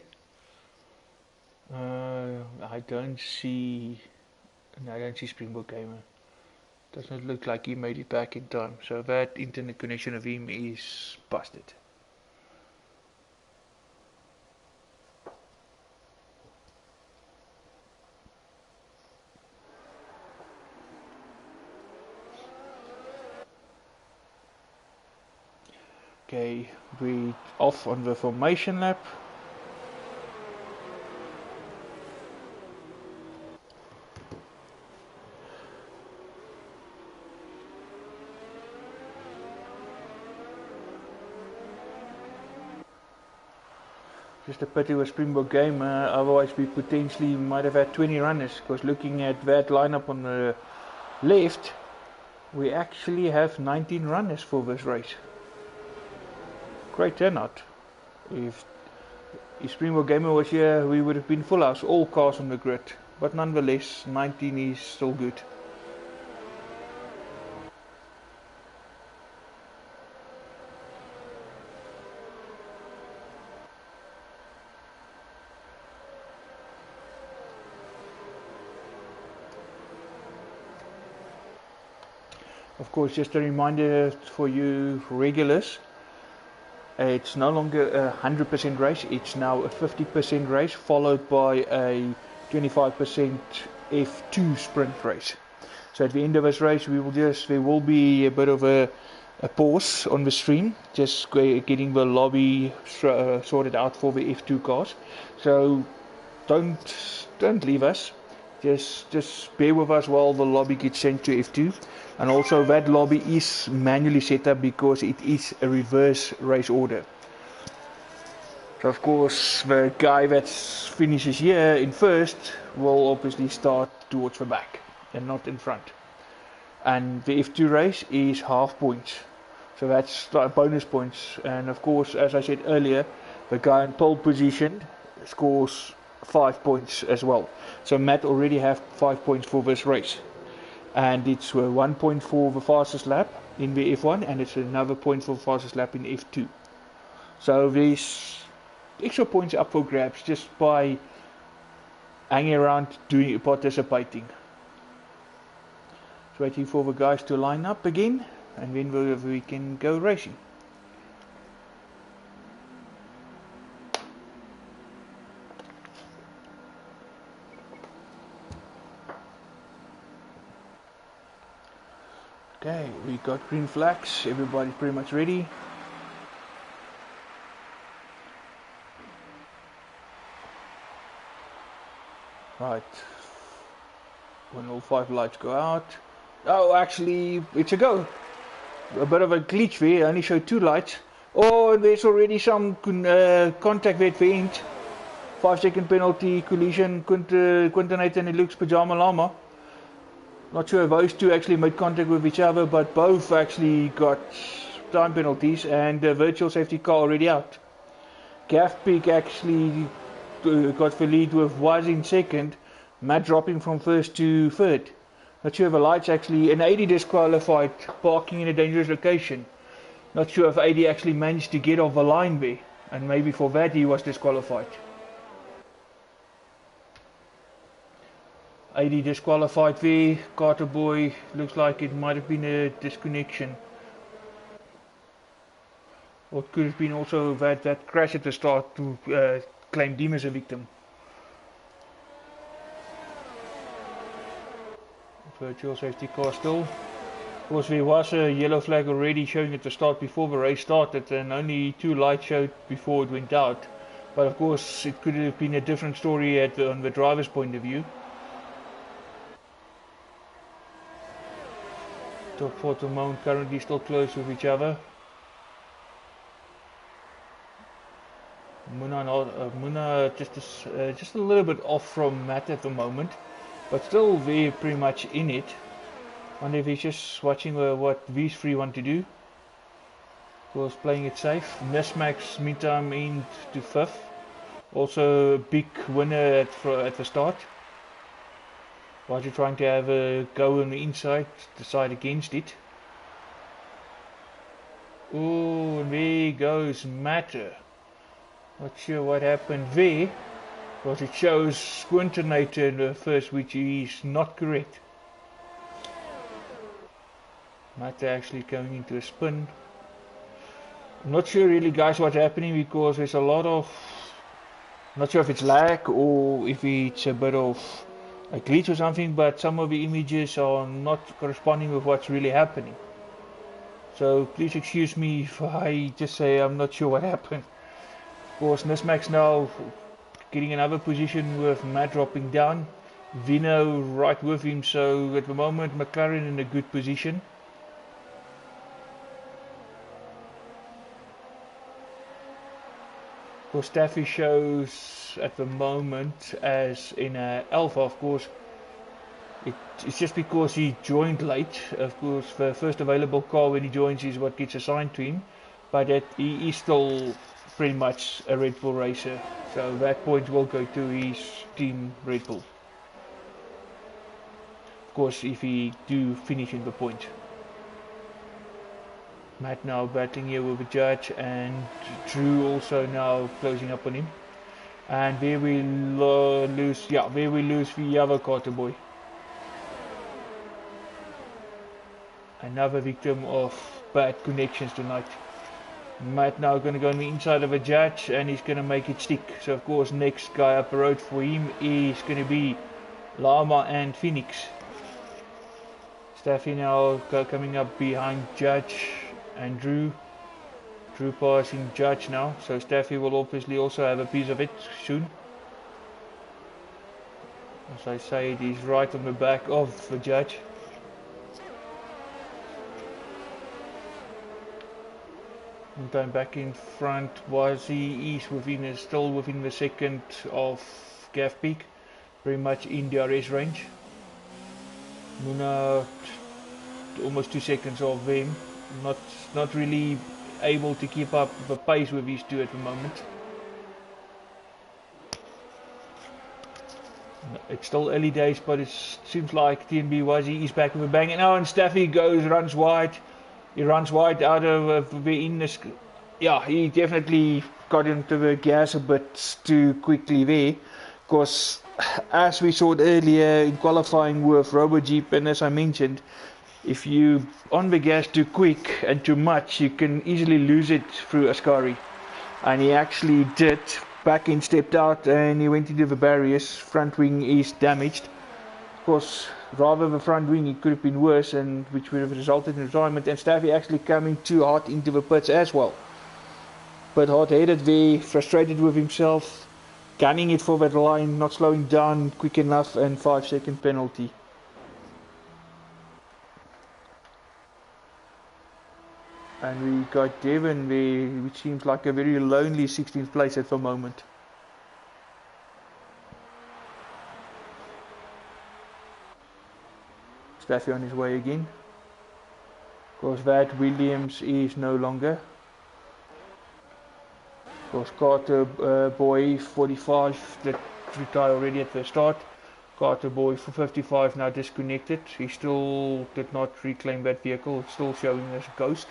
I don't see Springbok Gamer. Doesn't look like he made it back in time, so that internet connection of him is busted. Okay, we off on the formation lap. Just a pity with Springbok Gamer, otherwise we potentially might have had 20 runners, because looking at that lineup on the left, we actually have 19 runners for this race. Great turnout. If Springbok Gamer was here, we would have been full house, all cars on the grid, but nonetheless 19 is still good. Of course, just a reminder for you regulars, it's no longer a 100% race, it's now a 50% race followed by a 25% F2 sprint race. So at the end of this race there will be a bit of a pause on the stream, just getting the lobby sorted out for the F2 cars. So don't leave us. Just bear with us while the lobby gets sent to F2. And also that lobby is manually set up because it is a reverse race order. So of course the guy that finishes here in first will obviously start towards the back and not in front. And the F2 race is half points. So that's bonus points. And of course, as I said earlier, the guy in pole position scores 5 points as well. So Matt already have 5 points for this race. And it's 1 point for the fastest lap in the F1, and it's another point for the fastest lap in F2. So there's extra points up for grabs just by hanging around participating. So waiting for the guys to line up again, and then we can go racing. Okay, we got green flags, everybody's pretty much ready. Right, when all 5 lights go out, oh actually it's a go. A bit of a glitch there, I only showed 2 lights. Oh, there's already some contact there at the end. 5-second penalty, collision, Quinton and Luke's Pajama Llama. Not sure if those two actually made contact with each other, but both actually got time penalties, and the virtual safety car already out. Gav Peak actually got the lead with was in second, Matt dropping from first to third. Not sure if the lights actually, and 80 disqualified, parking in a dangerous location. Not sure if 80 actually managed to get off the line there, and maybe for that he was disqualified. 80 disqualified there. Carter Boy, looks like it might have been a disconnection. Or it could have been also that crash at the start to claim him as a victim. Virtual safety car still. Of course, there was a yellow flag already showing at the start before the race started, and only 2 lights showed before it went out. But of course, it could have been a different story on the driver's point of view. Top 4 at the moment currently still close with each other. Muna just a little bit off from Matt at the moment, but still very pretty much in it. Wonder if he's just watching what these three want to do. Of course, playing it safe. Nismax meantime into 5th. Also a big winner at the start. Roger trying to have a go on the inside, decide against it. Oh, and there goes Matter. Not sure what happened there, because it shows Squinternator in the first, which is not correct. Matter actually going into a spin. I'm not sure really, guys, what's happening, because there's a lot of, not sure if it's lag or if it's a bit of a glitch or something, but some of the images are not corresponding with what's really happening. So please excuse me if I just say I'm not sure what happened. Of course, Nismax now getting another position with Matt dropping down. Vino right with him, so at the moment McLaren in a good position. Of course, Staffy shows at the moment as in Alpha. Of course, it's just because he joined late. Of course, the first available car when he joins is what gets assigned to him, but that he is still pretty much a Red Bull racer, so that point will go to his team Red Bull. Of course, if he do finish in the point. Matt now battling here with the judge, and Drew also now closing up on him. And there we lose the other Carter Boy. Another victim of bad connections tonight. Matt now going to go on the inside of a judge, and he's going to make it stick. So of course, next guy up the road for him is going to be Lama and Phoenix. Staffy now coming up behind Judge and Drew. Drew passing Judge now, so Staffy will obviously also have a piece of it soon. As I say, it is right on the back of the Judge. Time back in front, Wazi is still within the second of Gav Peak, very much in DRS range. Muna almost 2 seconds off them, not really able to keep up the pace with these two at the moment. It's still early days, but it seems like TNB Wazi is back with a bang now, and Staffy runs wide. He runs wide out of the in this. Yeah, he definitely got into the gas a bit too quickly there. Because as we saw earlier in qualifying with RoboJeep, and as I mentioned, if you on the gas too quick and too much, you can easily lose it through Ascari. And he actually did. Back end stepped out and he went into the barriers. Front wing is damaged. Of course, rather the front wing, it could have been worse, and which would have resulted in retirement. And Staffy actually coming too hard into the pits as well. But hard-headed there, frustrated with himself, gunning it for that line, not slowing down quick enough, and 5-second penalty. And we got Devon there, which seems like a very lonely 16th place at the moment. Staffy on his way again. Of course, that Williams is no longer. Was Carter Boy 45 that retired already at the start. Carter Boy for 55 now disconnected. He still did not reclaim that vehicle. It's still showing as a ghost.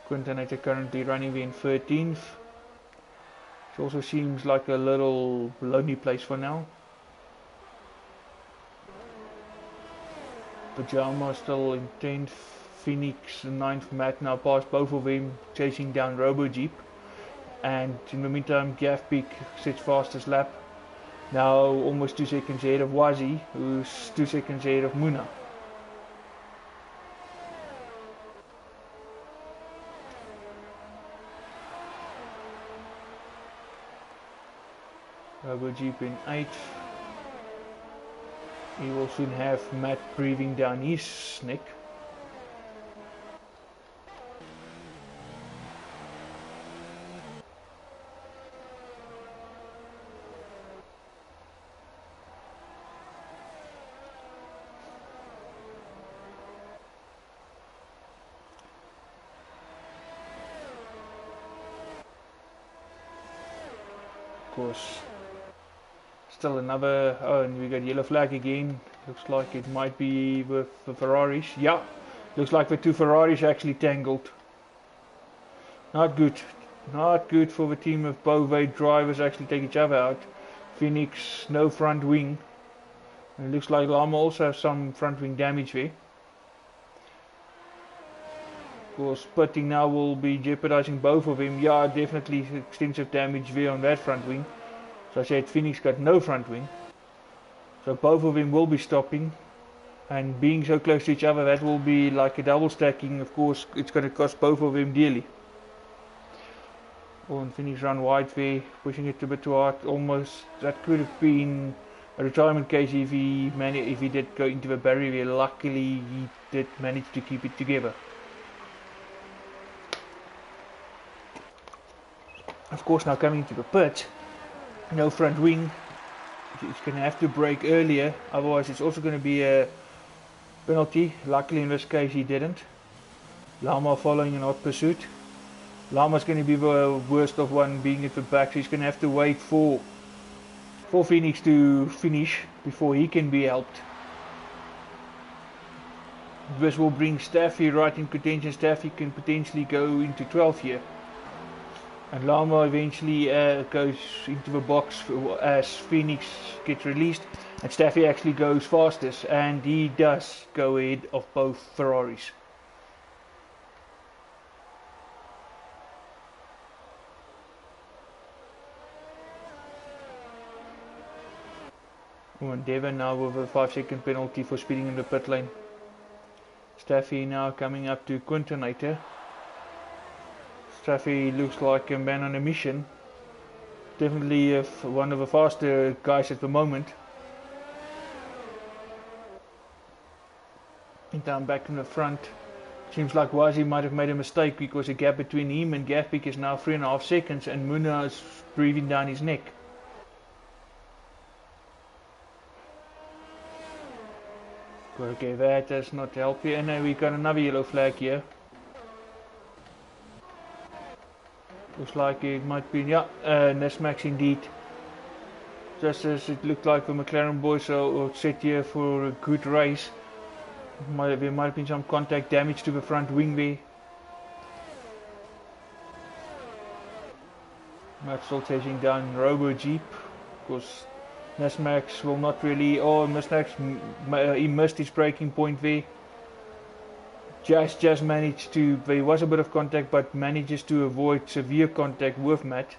Quintonator currently running in 13th. It also seems like a little lonely place for now. Pajama still in 10th. Phoenix and 9th. Matt now past both of them, chasing down Robo Jeep. And in the meantime, Gav Peak sits fastest lap. Now almost 2 seconds ahead of Wazi, who's 2 seconds ahead of Muna. Robo Jeep in 8th. He will soon have Matt breathing down his neck. Of course, still another, oh, and we got yellow flag again. Looks like it might be with the Ferraris. Yeah, looks like the two Ferraris actually tangled. Not good. Not good for the team if both drivers actually take each other out. Phoenix, no front wing. And it looks like Lama also has some front wing damage there. Of course, pitting now will be jeopardizing both of them. Yeah, definitely extensive damage there on that front wing. So I said Phoenix got no front wing. So both of them will be stopping. And being so close to each other, that will be like a double stacking. Of course, it's going to cost both of them dearly. Oh, and Phoenix run wide there, pushing it a bit too hard. Almost, that could have been a retirement case if he did go into the barrier. Luckily, he did manage to keep it together. Of course, now coming to the pit, no front wing. He's going to have to brake earlier, otherwise it's also going to be a penalty. Luckily in this case he didn't. Lama following in hot pursuit. Lama's going to be the worst of one, being at the back, so he's going to have to wait for Phoenix to finish before he can be helped. This will bring Staffy right in contention. Staffy can potentially go into 12th here. And Lama eventually goes into the box as Phoenix gets released, and Staffy actually goes fastest, and he does go ahead of both Ferraris. Oh, and Devon now with a 5-second penalty for speeding in the pit lane. Staffy now coming up to Quintonator. Staffy looks like a man on a mission. Definitely one of the faster guys at the moment. And down back in the front. Seems like Wazi might have made a mistake, because the gap between him and Gavpik is now 3.5 seconds, and Muna is breathing down his neck. Okay, that does not help you. And then we got another yellow flag here. Looks like it might be, yeah, Nesmax indeed. Just as it looked like the McLaren boys are set here for a good race. There might have been some contact damage to the front wing there. Max still chasing down Robo Jeep. Of course, Nesmax will not really, oh, Nesmax, he missed his braking point there. Just managed to, there was a bit of contact, but manages to avoid severe contact with Matt.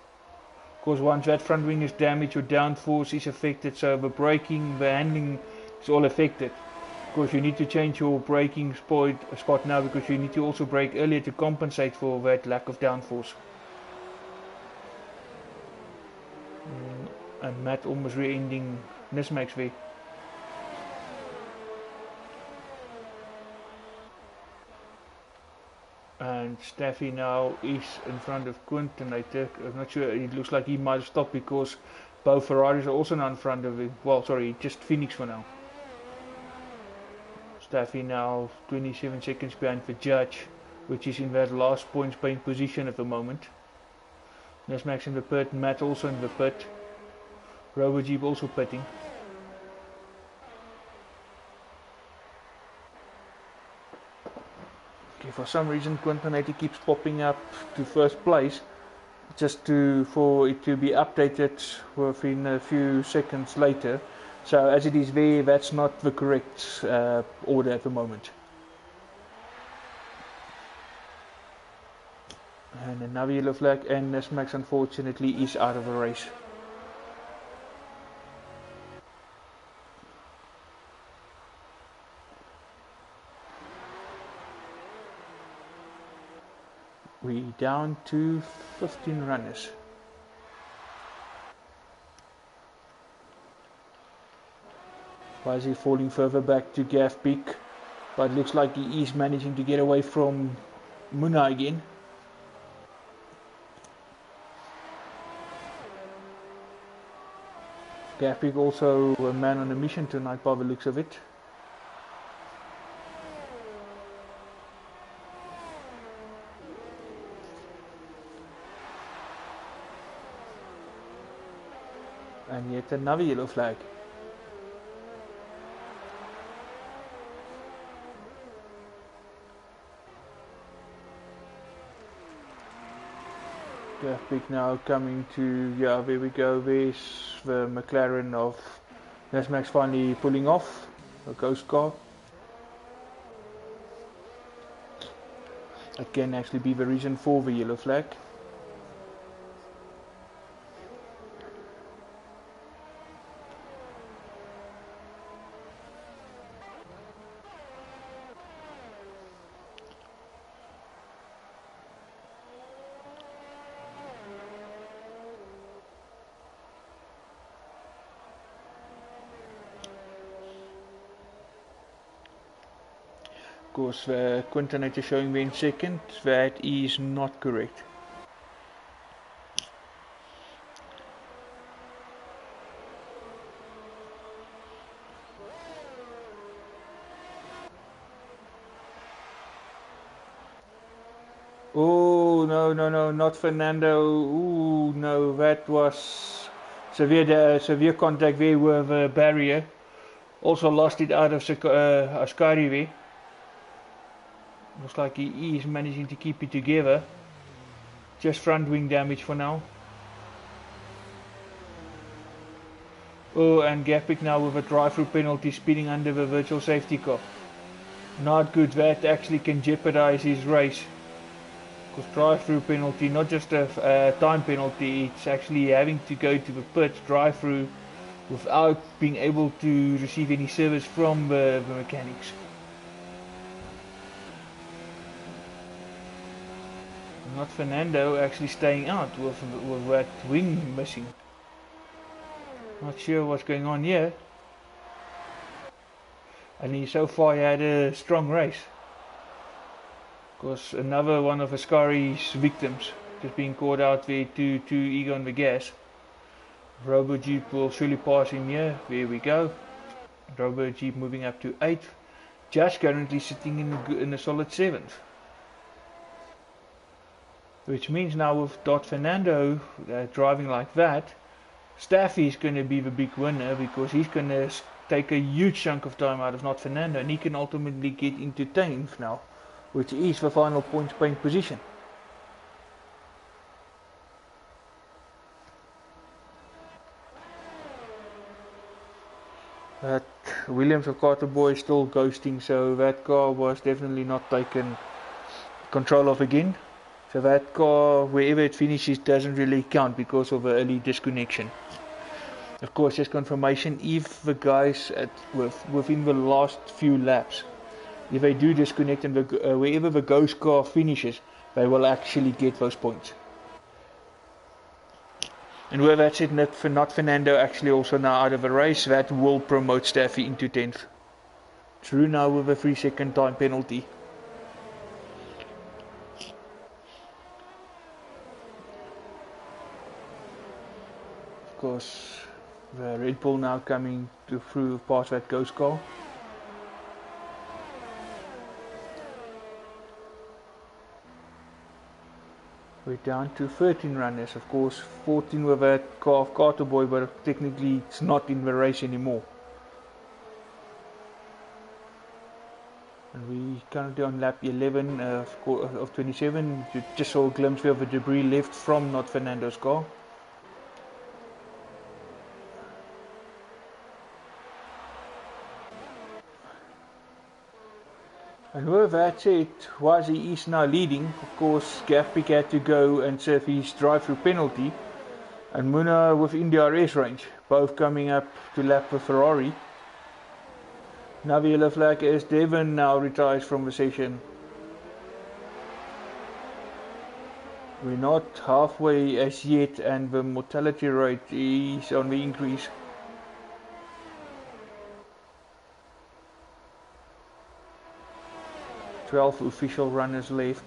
Of course, once that front wing is damaged, your downforce is affected, so the braking, the handling is all affected. Of course, you need to change your braking spot now, because you need to also brake earlier to compensate for that lack of downforce. And Matt almost re-ending Nismax there. And Staffy now is in front of Quintonator. I'm not sure, it looks like he might have stopped because both Ferraris are also now in front of him. Well, sorry, just Phoenix for now. Staffy now 27 seconds behind the judge, which is in that last points paying position at the moment. There's Max in the pit, Matt also in the pit. Robo Jeep also pitting. Okay, for some reason Quinton 80 keeps popping up to first place, just for it to be updated within a few seconds later. So as it is there, that's not the correct order at the moment. And another yellow flag, and Nesmax unfortunately is out of the race. We down to 15 runners. Why is he falling further back to Gav Peak? But it looks like he is managing to get away from Muna again. Gav Peak also a man on a mission tonight by the looks of it. And yet another yellow flag. Big now coming to, yeah, there we go, there's the McLaren of Nesmax finally pulling off, a ghost car. That can actually be the reason for the yellow flag. Of course, Quinton is showing me in second. That is not correct. Oh no, not Fernando. Ooh no, that was severe contact there with a barrier. Also lost it out of Ascari there. Looks like he is managing to keep it together. Just front wing damage for now. Oh, and Gapik now with a drive-through penalty speeding under the virtual safety car. Not good, that actually can jeopardize his race. Because drive-through penalty, not just a time penalty, it's actually having to go to the pit drive-through without being able to receive any service from the mechanics. Not Fernando actually staying out with that wing missing. Not sure what's going on here. And so far he had a strong race. Of course, another one of Ascari's victims just being caught out there too eager on the gas. Robo Jeep will surely pass him here. There we go. Robo Jeep moving up to 8th. Just currently sitting in a solid 7th. Which means now with Dot Fernando driving like that, Staffy is going to be the big winner because he's going to take a huge chunk of time out of Not Fernando and he can ultimately get into 10th now, which is the final points paying position. That Williams of Carter Boy is still ghosting, so that car was definitely not taken control of again. So that car, wherever it finishes, doesn't really count because of the early disconnection. Of course, just confirmation, if the guys within the last few laps, if they do disconnect and wherever the ghost car finishes, they will actually get those points. And with that said, Not Fernando actually also now out of the race, that will promote Staffy into 10th. Through now with a 3-second time penalty. Of course, the Red Bull now coming through past that ghost car. We're down to 13 runners, of course 14 with that car of Carter Boy, but technically it's not in the race anymore. And we currently on lap 11 of 27. You just saw a glimpse of the debris left from not Fernando's car. And with that said, Wazi is now leading. Of course, Gafpick had to go and serve his drive-through penalty. And Muna within DRS range, both coming up to lap the Ferrari. Now the yellow flag as Devon now retires from the session. We're not halfway as yet, and the mortality rate is on the increase. "12 official runners left.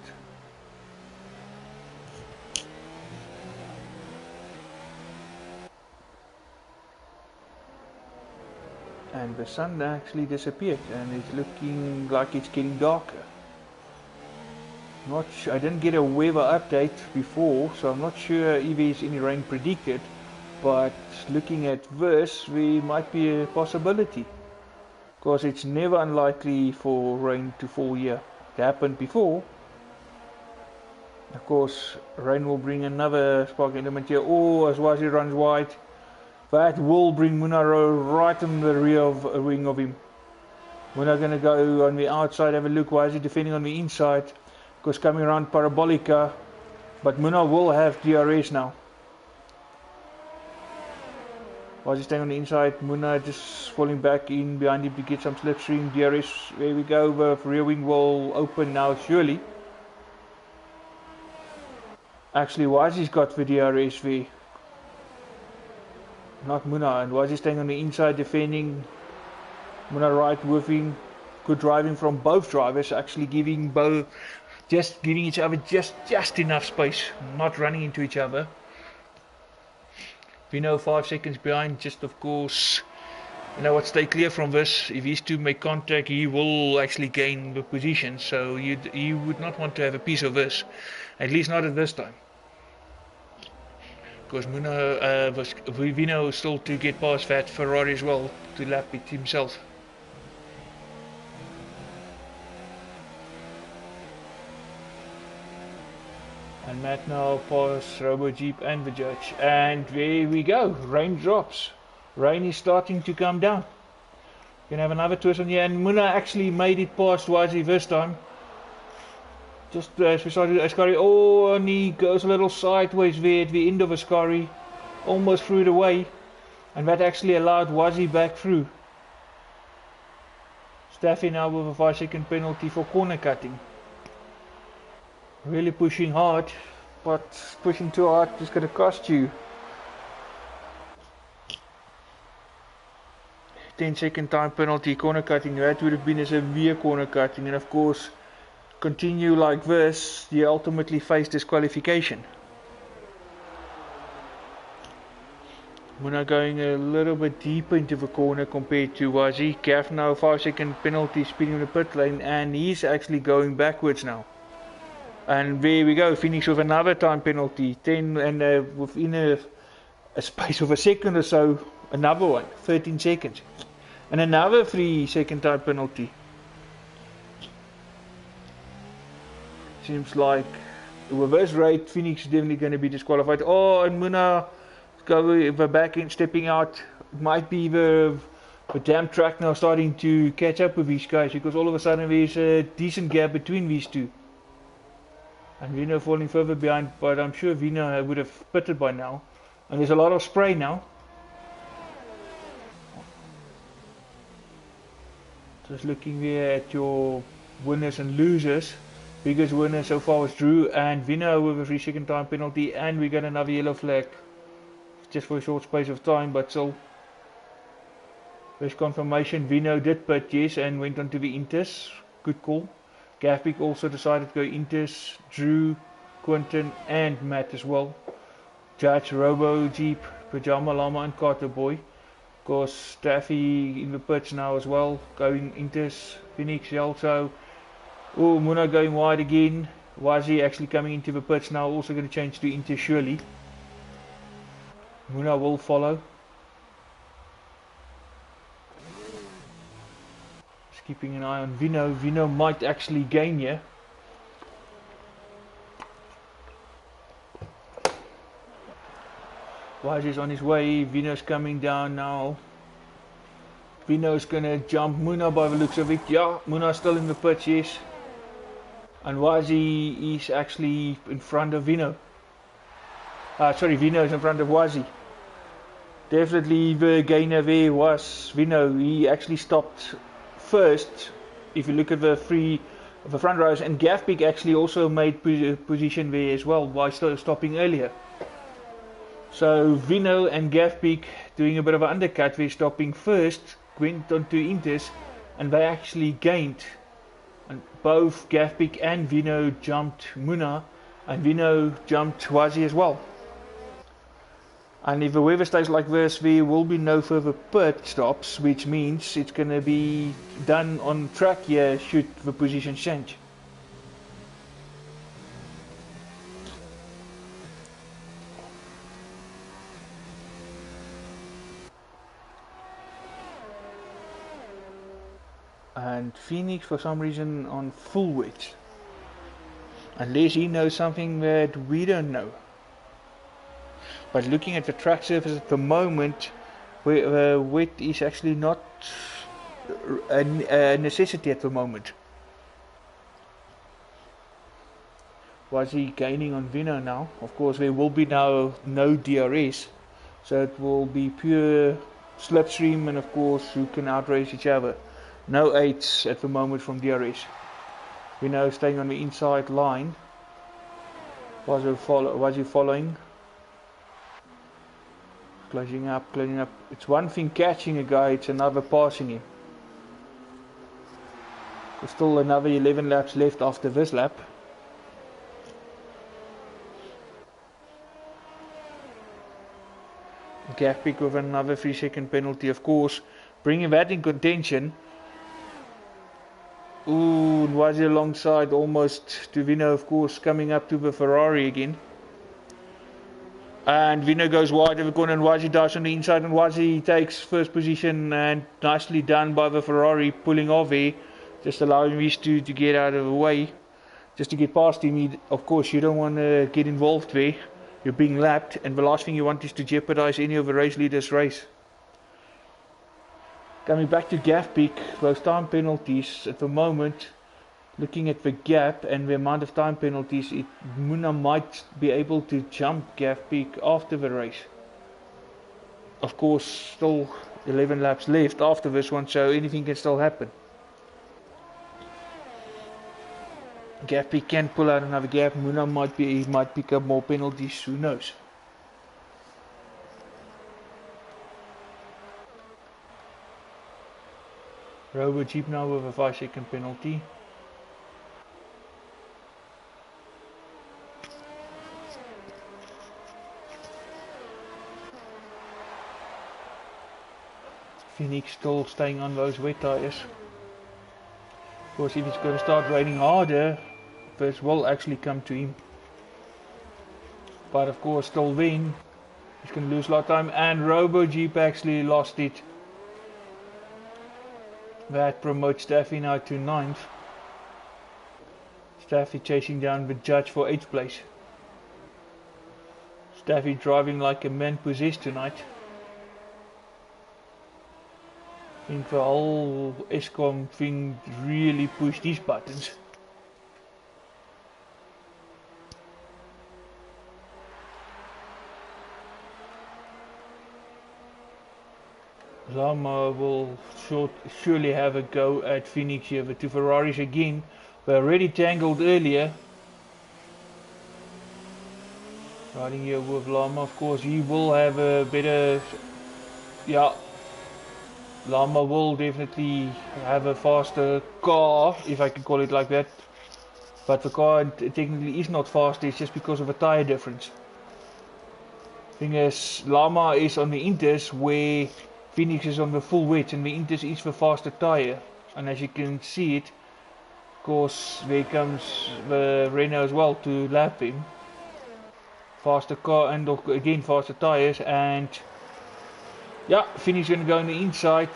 And the sun actually disappeared, and it's looking like it's getting darker. Not sure, I didn't get a weather update before, so I'm not sure if there's any rain predicted, but looking at this, there might be a possibility. Because it's never unlikely for rain to fall here. It happened before. Of course, rain will bring another spark element here. Oh, as Wazi runs wide. That will bring Munaro right on the rear of a wing of him. We're not going to go on the outside, have a look. Wazi defending on the inside. Because coming around Parabolica. But Muna will have DRS now. Wazi staying on the inside. Muna just falling back in behind him to get some slipstream. DRS, there we go. The rear wing will open now, surely. Actually, Wazi's got the DRS there. Not Muna, and Wazi staying on the inside defending. Muna right with him. Good driving from both drivers, actually giving each other just enough space, not running into each other. Vino 5 seconds behind, just of course, you know what, stay clear from this. If these two make contact, he will actually gain the position, so you would not want to have a piece of this, at least not at this time. Because Vino is still to get past that Ferrari as well, to lap it himself. And Matt now past Robo Jeep and the judge. And there we go, rain drops. Rain is starting to come down. Can have another twist on here, and Muna actually made it past Wazi this time. Just as we started Ascari, oh, and he goes a little sideways there at the end of Ascari, almost threw it away, and that actually allowed Wazi back through. Staffy now with a 5-second penalty for corner cutting. Really pushing hard, but pushing too hard is going to cost you. 10-second time penalty, corner cutting. That would have been a severe corner cutting, and of course, continue like this, you ultimately face disqualification. We're now going a little bit deeper into the corner compared to Wazi. Gav now 5-second penalty, speeding in the pit lane, and he's actually going backwards now. And there we go, finish with another time penalty, 10, and within a space of a second or so, another one, 13 seconds. And another 3-second time penalty. Seems like with this rate, Phoenix is definitely going to be disqualified. Oh, and Muna go the back end stepping out. Might be the damn track now starting to catch up with these guys, because all of a sudden there's a decent gap between these two. And Vino falling further behind, but I'm sure Vino would have pitted by now. And there's a lot of spray now. Just looking there at your winners and losers. Biggest winner so far was Drew and Vino with a 3-second time penalty, and we got another yellow flag just for a short space of time, but still. First confirmation, Vino did pit, yes, and went on to the Inters. Good call. Gavpick also decided to go Inters, Drew, Quinton and Matt as well. Judge, Robo, Jeep, Pajama Llama and Carter Boy. Of course, Staffy in the pits now as well, going Inters, Phoenix also. Oh, Muna going wide again. Wazi actually coming into the pits now, also going to change to Inter surely. Muna will follow. Just keeping an eye on Vino. Vino might actually gain here. Wazi's on his way. Vino's coming down now. Vino's going to jump Muna by the looks of it. Yeah, Muna's still in the pits, yes. And Wazi is actually in front of Vino. Sorry, Vino is in front of Wazi. Definitely the gainer there was Vino. He actually stopped first. If you look at the front rows, and Gavpik actually also made position there as well by stopping earlier. So Vino and Gavpik doing a bit of an undercut. They're stopping first, went on to Inters, and they actually gained. And both Gavpik and Vino jumped Muna, and Vino jumped Wazi as well. And if the weather stays like this, there will be no further pit stops, which means it's going to be done on track here should the position change. And Phoenix for some reason on full wet. Unless he knows something that we don't know. But looking at the track surface at the moment, wet is actually not a necessity at the moment. Was he gaining on Vino now? Of course there will be now no DRS, so it will be pure slipstream, and of course who can outrace each other. No 8s at the moment from DRS. Vino staying on the inside line. Was he following? Closing up. It's one thing catching a guy, it's another passing him. There's still another 11 laps left after this lap. Gavpik with another 3-second penalty, of course, bringing that in contention. Ooh, Wazi alongside almost to Vino, of course, coming up to the Ferrari again. And Vino goes wide of the corner and Wazi dives on the inside, and Wazi takes first position, and nicely done by the Ferrari, pulling off there, just allowing these two to get out of the way, just to get past him. Of course you don't want to get involved there, you're being lapped, and the last thing you want is to jeopardize any of the race leaders' race. Coming back to Gavpik, those time penalties at the moment, looking at the gap and the amount of time penalties, Muna might be able to jump Gavpik after the race. Of course, still 11 laps left after this one, so anything can still happen. Gavpik can pull out another gap. Muna might pick up more penalties, who knows. Robo Jeep now with a 5-second penalty. Phoenix still staying on those wet tyres. Of course, if it's going to start raining harder, this will actually come to him. But of course, still then, he's going to lose a lot of time, and Robo Jeep actually lost it. That promotes Staffy now to 9th. Staffy chasing down the judge for 8th place. Staffy driving like a man possessed tonight. I think the whole Eskom thing really pushed these buttons. Lama will surely have a go at Phoenix here. The two Ferraris again were already tangled earlier. Riding here with Lama, of course, he will have a better... Yeah, Lama will definitely have a faster car, if I can call it like that. But the car technically is not fast, it's just because of a tyre difference. Thing is, Lama is on the Inters where Phoenix is on the full wet, and the Inters is the faster tyre. And as you can see it, course, there comes the Renault as well to lap him. Faster car and again faster tires, and yeah, Finney's going to go on the inside,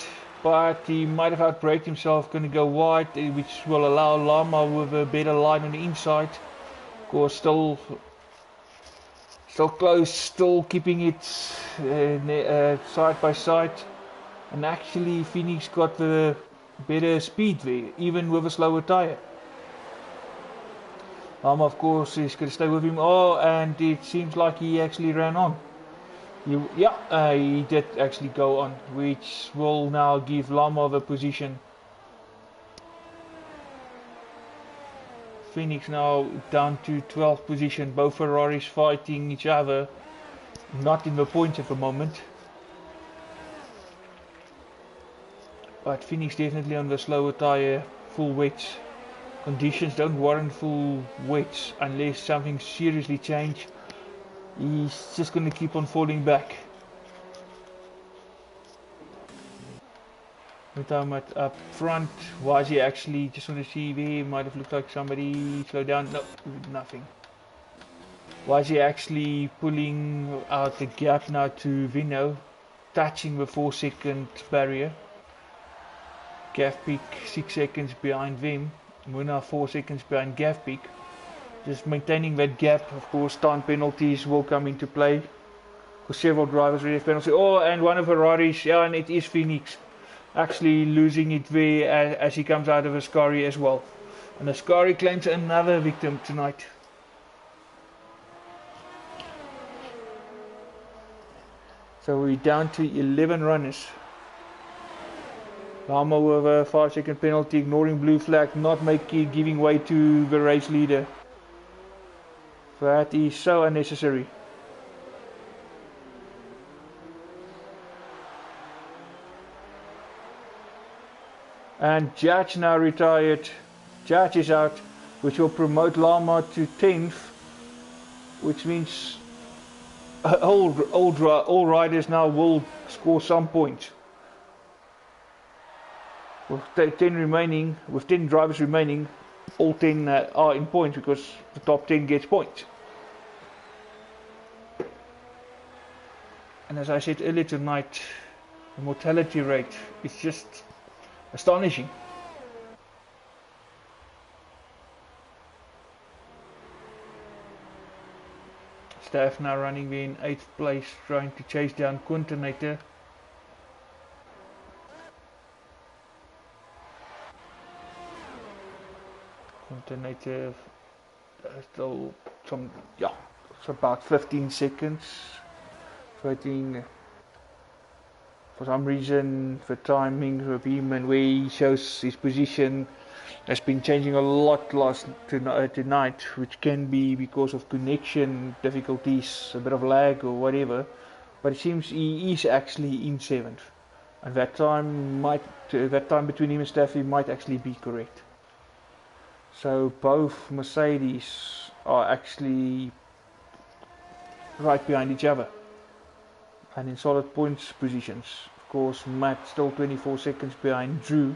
but he might have outbraked himself, going to go wide, which will allow Lama with a better line on the inside. Of course, still close, still keeping it side by side, and actually Phoenix got the better speed there, even with a slower tire. Of course is going to stay with him. Oh, and it seems like he actually ran on. He did actually go on, which will now give Lama the position. Phoenix now down to 12th position. Both Ferraris fighting each other, not in the points at the moment. But Phoenix definitely on the slower tire, full wets. Conditions don't warrant full wets unless something seriously changes. He's just going to keep on falling back. With up front, was he actually, just want to see there, might have looked like somebody slow down, no, nothing. Was he actually pulling out the gap now to Vino, touching the 4-second barrier. Gavpeak 6 seconds behind them, Muna 4 seconds behind Gavpeak. Just maintaining that gap. Of course, time penalties will come into play, because several drivers already have penalties. Oh, and one of Ferraris, yeah, and it is Phoenix, actually losing it there as he comes out of Ascari as well. And Ascari claims another victim tonight. So we're down to 11 runners. Lama with a 5-second penalty, ignoring blue flag, not giving way to the race leader. That is so unnecessary. And Judge now retired. Judge is out, which will promote Lama to 10th, which means all riders now will score some points. With 10 drivers remaining, all 10 are in points, because the top 10 gets points. And as I said earlier tonight, the mortality rate is just astonishing. Staff now running in 8th place, trying to chase down Continental. Continental still some, yeah, it's about 15 seconds. Fighting for some reason, the timing of him and where he shows his position has been changing a lot tonight, which can be because of connection difficulties, a bit of lag or whatever. But it seems he is actually in 7th, and that time between him and Staffy might actually be correct. So both Mercedes are actually right behind each other and in solid points positions. Of course, Matt still 24 seconds behind Drew,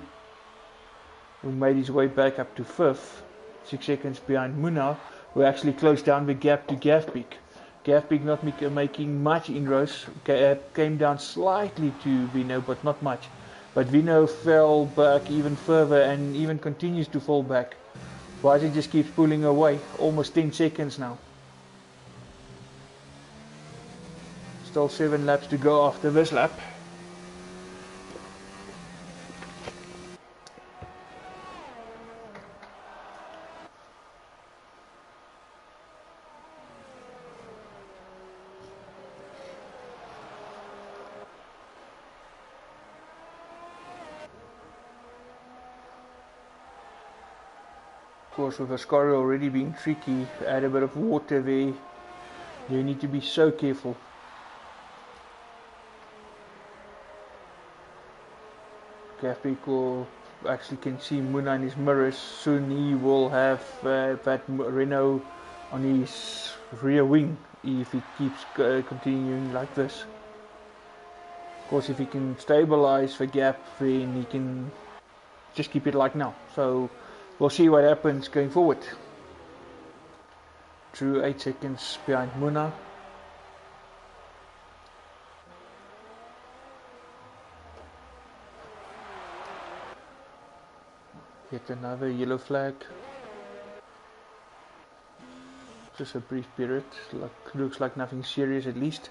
who made his way back up to 5th, 6 seconds behind Muna, who actually closed down the gap to Gavpeak. Gavpeak not making much inroads, came down slightly to Vino, but not much. But Vino fell back even further and even continues to fall back. Vaji just keeps pulling away, almost 10 seconds now. Still 7 laps to go after this lap. Of course, with Ascari already being tricky, add a bit of water there, you need to be so careful. Gavpeak will actually can see Muna in his mirrors. Soon he will have that Renault on his rear wing if he keeps continuing like this. Of course, if he can stabilize the gap, then he can just keep it like now. So we'll see what happens going forward. Drew 8 seconds behind Muna. Yet another yellow flag. Just a brief period, looks like nothing serious at least.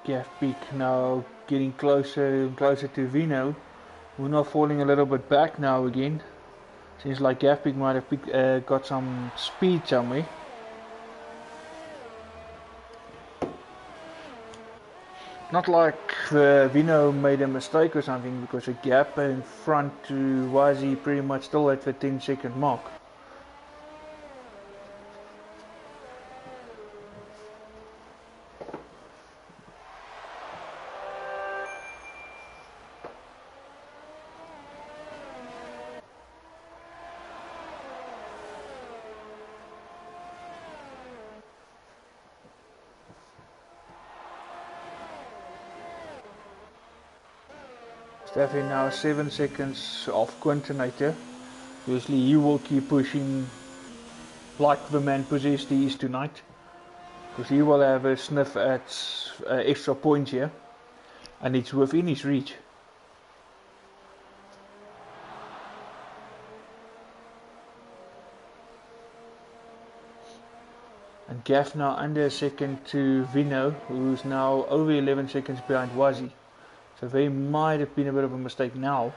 Gav Peak now getting closer and closer to Vino. We're not falling a little bit back now again. Seems like Gav Peak might have got some speed somewhere. Not like Vino made a mistake or something, because a gap in front to Wazi pretty much still at the 10-second mark. Staffy now 7 seconds off Quintanator. Obviously he will keep pushing like the man possessed he is tonight, because he will have a sniff at extra points here, and it's within his reach. And Gav now under a second to Vino, who's now over 11 seconds behind Wazi. So there might have been a bit of a mistake now.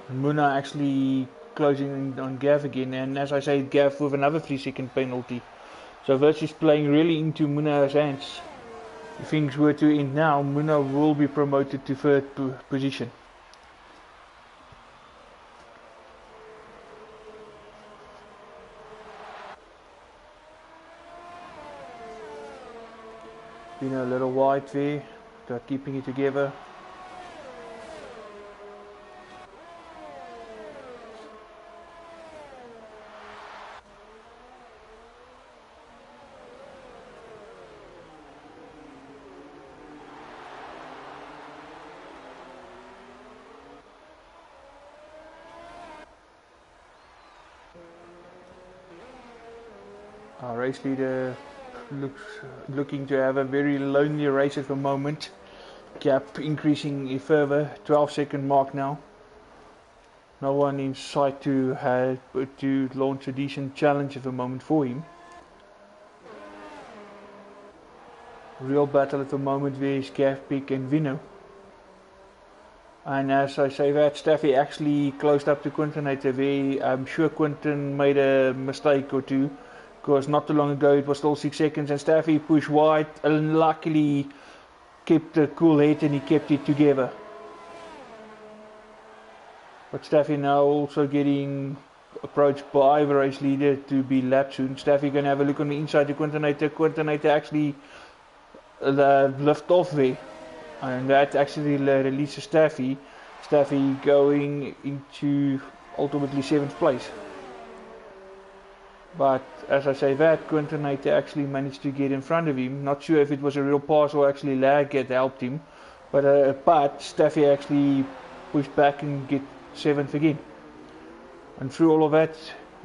And Muna actually closing in on Gav again, and as I say, Gav with another 3-second penalty. So Virtue is playing really into Muna's hands. If things were to end now, Muna will be promoted to third position. Been a little wide there. They're keeping it together. Our race leader looking to have a very lonely race at the moment. Gap increasing further, 12-second mark now. No one in sight to launch a decent challenge at the moment for him. Real battle at the moment there is Gav Peak and Vino. And as I say that, Staffy actually closed up to Quintanator there. I'm sure Quinton made a mistake or two, because not too long ago it was still 6 seconds and Staffy pushed wide, and luckily kept a cool head and he kept it together. But Staffy now also getting approached by the race leader to be lapped soon. Staffy gonna have a look on the inside to Quintanator. Quintanator actually lift off there, and that actually releases Staffy. Staffy going into ultimately 7th place. But as I say that, Quintanator actually managed to get in front of him. Not sure if it was a real pass or actually lag that helped him. But Staffy actually pushed back and get 7th again. And through all of that,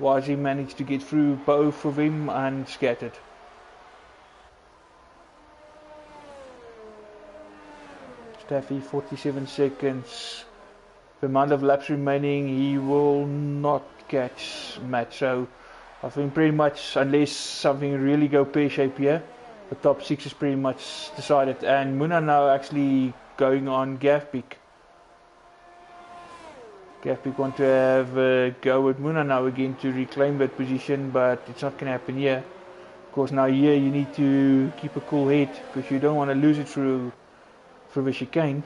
Wazi managed to get through both of them and scattered. Staffy 47 seconds. The amount of laps remaining, he will not catch Matt. So I think pretty much, unless something really go pear-shaped here, the top 6 is pretty much decided. And Muna now actually going on Gav Peak. Gafbik want to have a go at Muna now again to reclaim that position, but it's not going to happen here. Of course, now here you need to keep a cool head because you don't want to lose it through the chicane.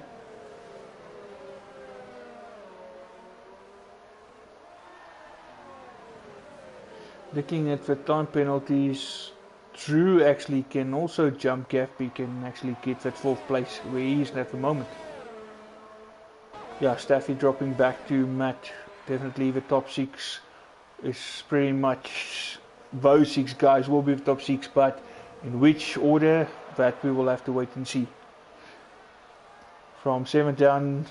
Looking at the time penalties, Drew actually can also jump Gafbik and actually get that 4th place where he is at the moment. Yeah, Staffy dropping back to Matt. Definitely the top 6 is pretty much, those 6 guys will be the top 6, but in which order, that we will have to wait and see. From 7 down,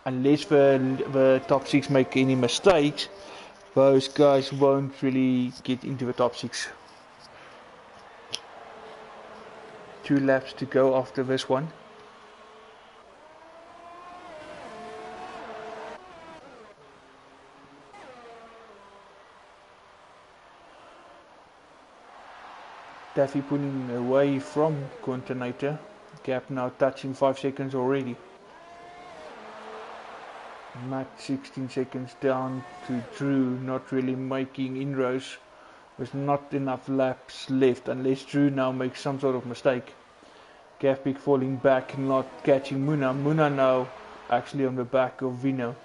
unless the top 6 make any mistakes, those guys won't really get into the top 6. 2 laps to go after this one. Daffy pulling away from Continental. Gap now touching 5 seconds already. Matt 16 seconds down to Drew, not really making inroads. There's not enough laps left unless Drew now makes some sort of mistake. Gafbik falling back, not catching Muna. Muna now actually on the back of Vino.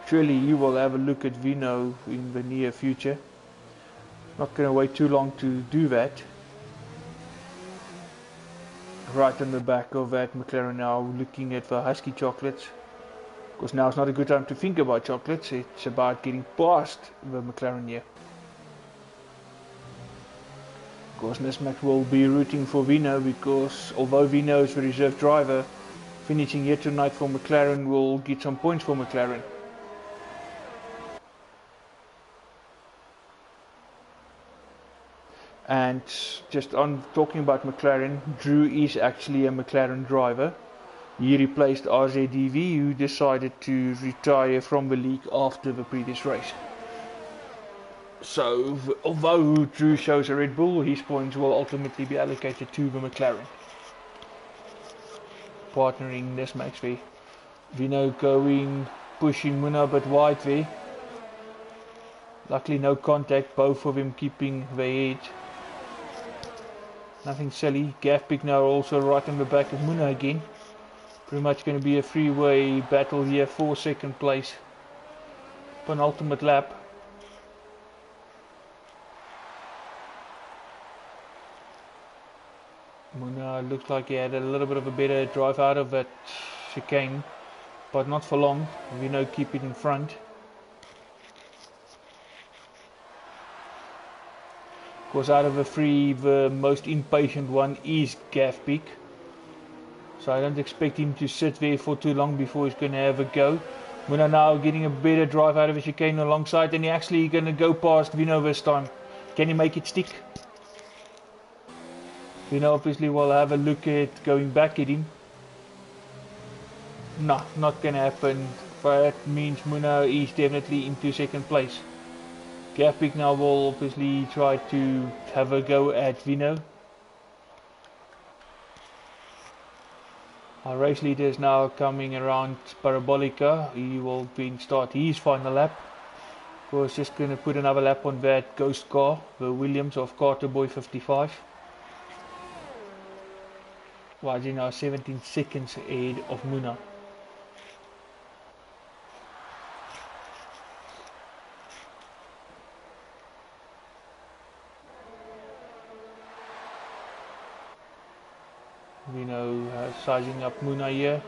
Surely you will have a look at Vino in the near future. Not going to wait too long to do that. Right on the back of that McLaren now looking at the Husky chocolates. Of course now it's not a good time to think about chocolates, it's about getting past the McLaren here. Of course Nismac will be rooting for Vino because although Vino is the reserve driver, finishing here tonight for McLaren will get some points for McLaren. And just on talking about McLaren, Drew is actually a McLaren driver. He replaced RZDV, who decided to retire from the league after the previous race. So although Drew shows a Red Bull, his points will ultimately be allocated to the McLaren. Partnering this makes there. Vino going, pushing Muna a bit wide there. Luckily no contact, both of them keeping their edge. Nothing silly. Gafbik now also right on the back of Muna again. Pretty much going to be a three-way battle here for 2nd place. Penultimate lap. Muna looks like he had a little bit of a better drive out of that chicane, but not for long. Vino keep it in front. Of course, out of the 3, the most impatient one is Gafbik. So I don't expect him to sit there for too long before he's going to have a go. Muna now getting a better drive out of the chicane alongside, and he's actually going to go past Vino this time. Can he make it stick? Vino obviously will have a look at going back at him. No, not going to happen. That means Muna is definitely into 2nd place. Gafbik now will obviously try to have a go at Vino. Our race leader is now coming around Parabolica. He will start his final lap. Of course, just going to put another lap on that ghost car, the Williams of Carter Boy 55. Rising now 17 seconds ahead of Muna. Vino sizing up Muna here.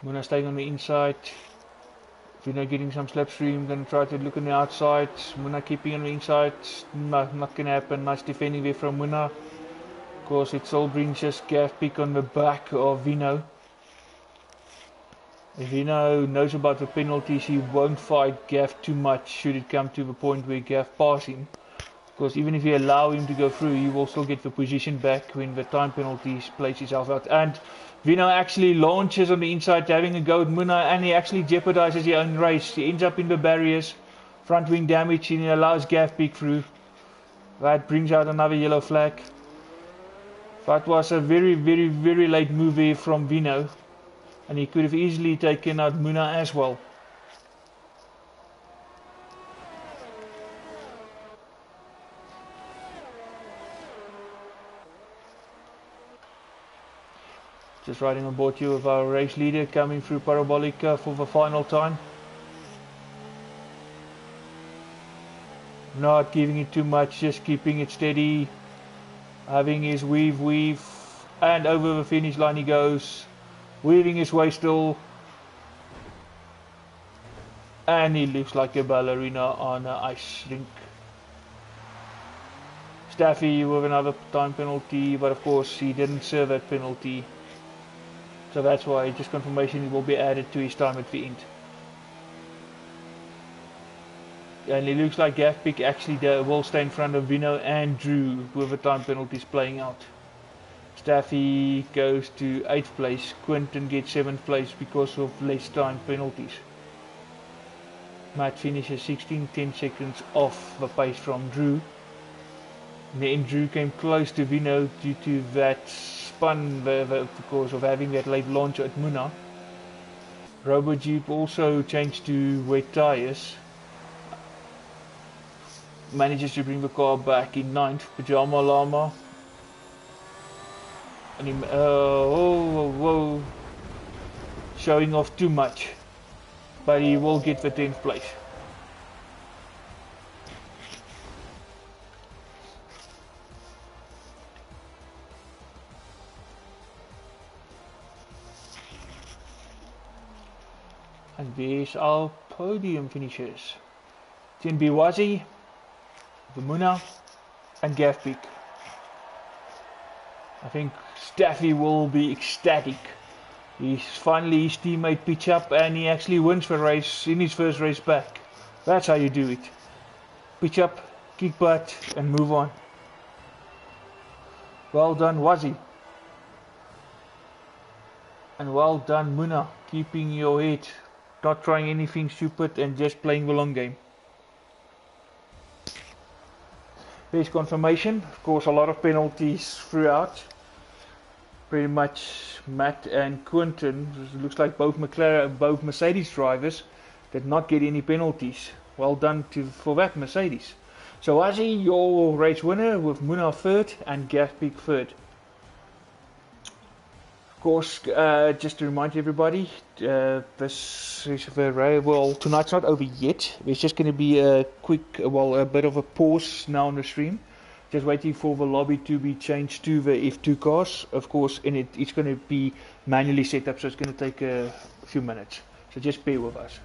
Muna staying on the inside. Vino getting some slipstream, going to try to look on the outside. Muna keeping on the inside. No, not going to happen. Nice defending there from Muna. Of course, it still brings just Gafbik on the back of Vino. If Vino knows about the penalties, he won't fight Gaff too much should it come to the point where Gaff passes him. Because even if you allow him to go through, he will still get the position back when the time penalties plays itself out. And Vino actually launches on the inside, having a go at Muna, and he actually jeopardizes his own race. He ends up in the barriers, front wing damage, and he allows Gafbik through. That brings out another yellow flag. That was a very late move here from Vino, and he could have easily taken out Muna as well. Just riding on board you with our race leader coming through Parabolica for the final time. Not giving it too much, just keeping it steady. Having his weave, and over the finish line he goes. Weaving his way still. And he looks like a ballerina on an ice rink. Staffy with another time penalty, but of course he didn't serve that penalty. So that's why just confirmation will be added to his time at the end. And it looks like Gafpick actually will stay in front of Vino and Drew with the time penalties playing out. Staffy goes to 8th place, Quinton gets 7th place because of less time penalties. Matt finishes 10 seconds off the pace from Drew. Then Drew came close to Vino due to that spun because of having that late launch at Muna. RoboJeep also changed to wet tyres. Manages to bring the car back in 9th. Pajama Llama. And he, whoa. Showing off too much. But he will get the 10th place. And there's our podium finishers. Tin Biwazi, Vimuna, and Gafpick. I think Staffy will be ecstatic. He's finally his teammate pitch up and he actually wins the race in his first race back. That's how you do it. Pitch up, kick butt and move on. Well done Wazi. And well done Muna, keeping your head, not trying anything stupid and just playing the long game. There's confirmation, of course a lot of penalties throughout. Pretty much Matt and Quinton, it looks like both Mercedes drivers did not get any penalties. Well done for that Mercedes. So Wazi, your race winner with Muna 3rd and Gafpick 3rd. Of course, just to remind everybody, this is well, tonight's not over yet. There's just going to be a quick, a bit of a pause now on the stream. Just waiting for the lobby to be changed to the F2 cars, of course, and it's going to be manually set up, so it's going to take a few minutes. So just bear with us.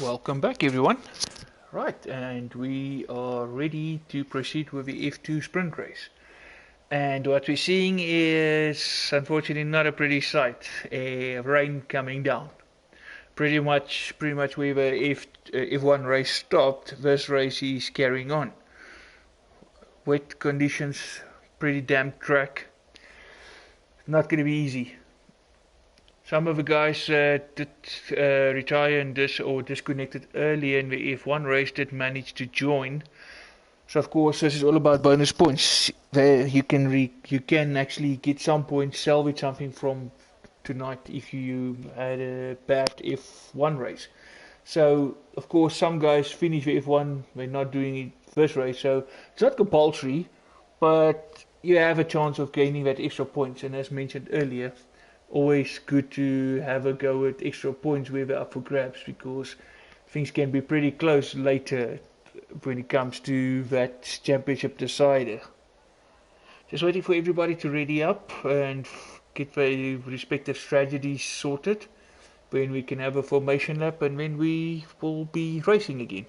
Welcome back, everyone. Right, and we are ready to proceed with the F2 sprint race. And what we're seeing is unfortunately not a pretty sight. Rain coming down. Pretty much where the F1 race stopped, this race is carrying on. Wet conditions, pretty damp track. Not going to be easy. Some of the guys did retire and or disconnected earlier in the F1 race did manage to join. So of course this is all about bonus points. There you can actually get some points, salvage something from tonight if you had a bad F1 race. So of course some guys finish the F1, they're not doing it first race, so it's not compulsory, but you have a chance of gaining that extra points. And as mentioned earlier, always good to have a go at extra points where they're up for grabs, because things can be pretty close later when it comes to that championship decider. Just waiting for everybody to ready up and get their respective strategies sorted, when we can have a formation lap and then we will be racing again.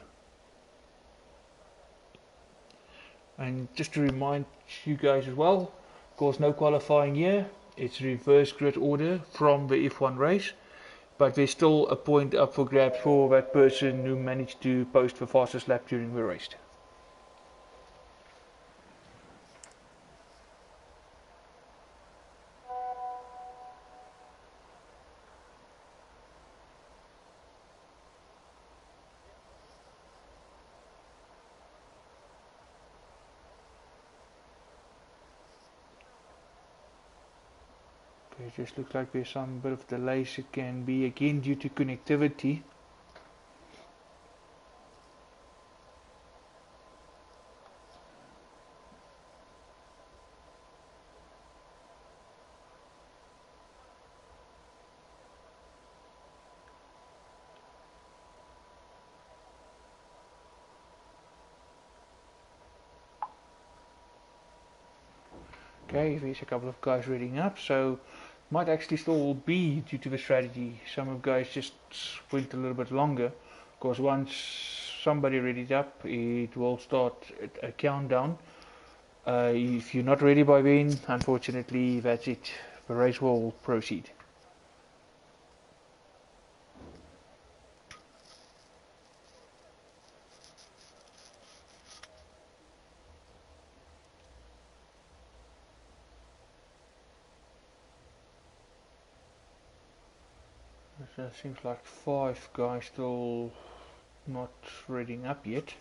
And just to remind you guys as well, of course no qualifying here. It's reverse grid order from the F1 race, but there's still a point up for grabs for that person who managed to post the fastest lap during the race. It just looks like there's some bit of delays. It can be again due to connectivity. Okay, there's a couple of guys reading up, so might actually still be due to the strategy. Some of guys just went a little bit longer, because once somebody readies up, it will start a countdown. If you're not ready by then, unfortunately, that's it. The race will proceed. It seems like 5 guys still not reading up yet.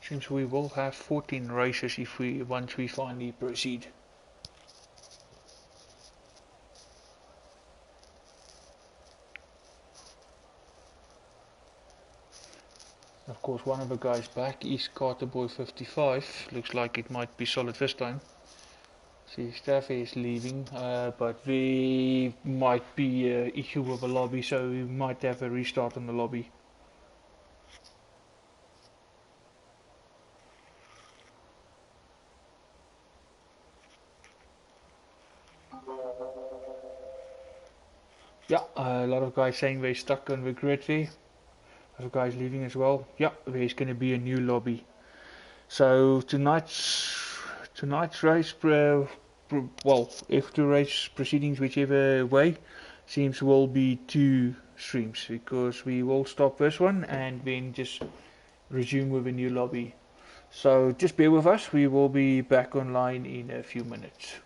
Seems we will have 14 races once we finally proceed. Of course, one of the guys back is Carterboy55. Looks like it might be solid this time. See, Staffy is leaving, but there might be an issue with the lobby, so we might have a restart on the lobby. Yeah, a lot of guys saying they're stuck on the grid there. Other guys leaving as well. Yeah, there's going to be a new lobby. So tonight's race, well, F2 race proceedings, whichever way, seems will be 2 streams, because we will stop this one and then just resume with a new lobby. So just bear with us, we will be back online in a few minutes.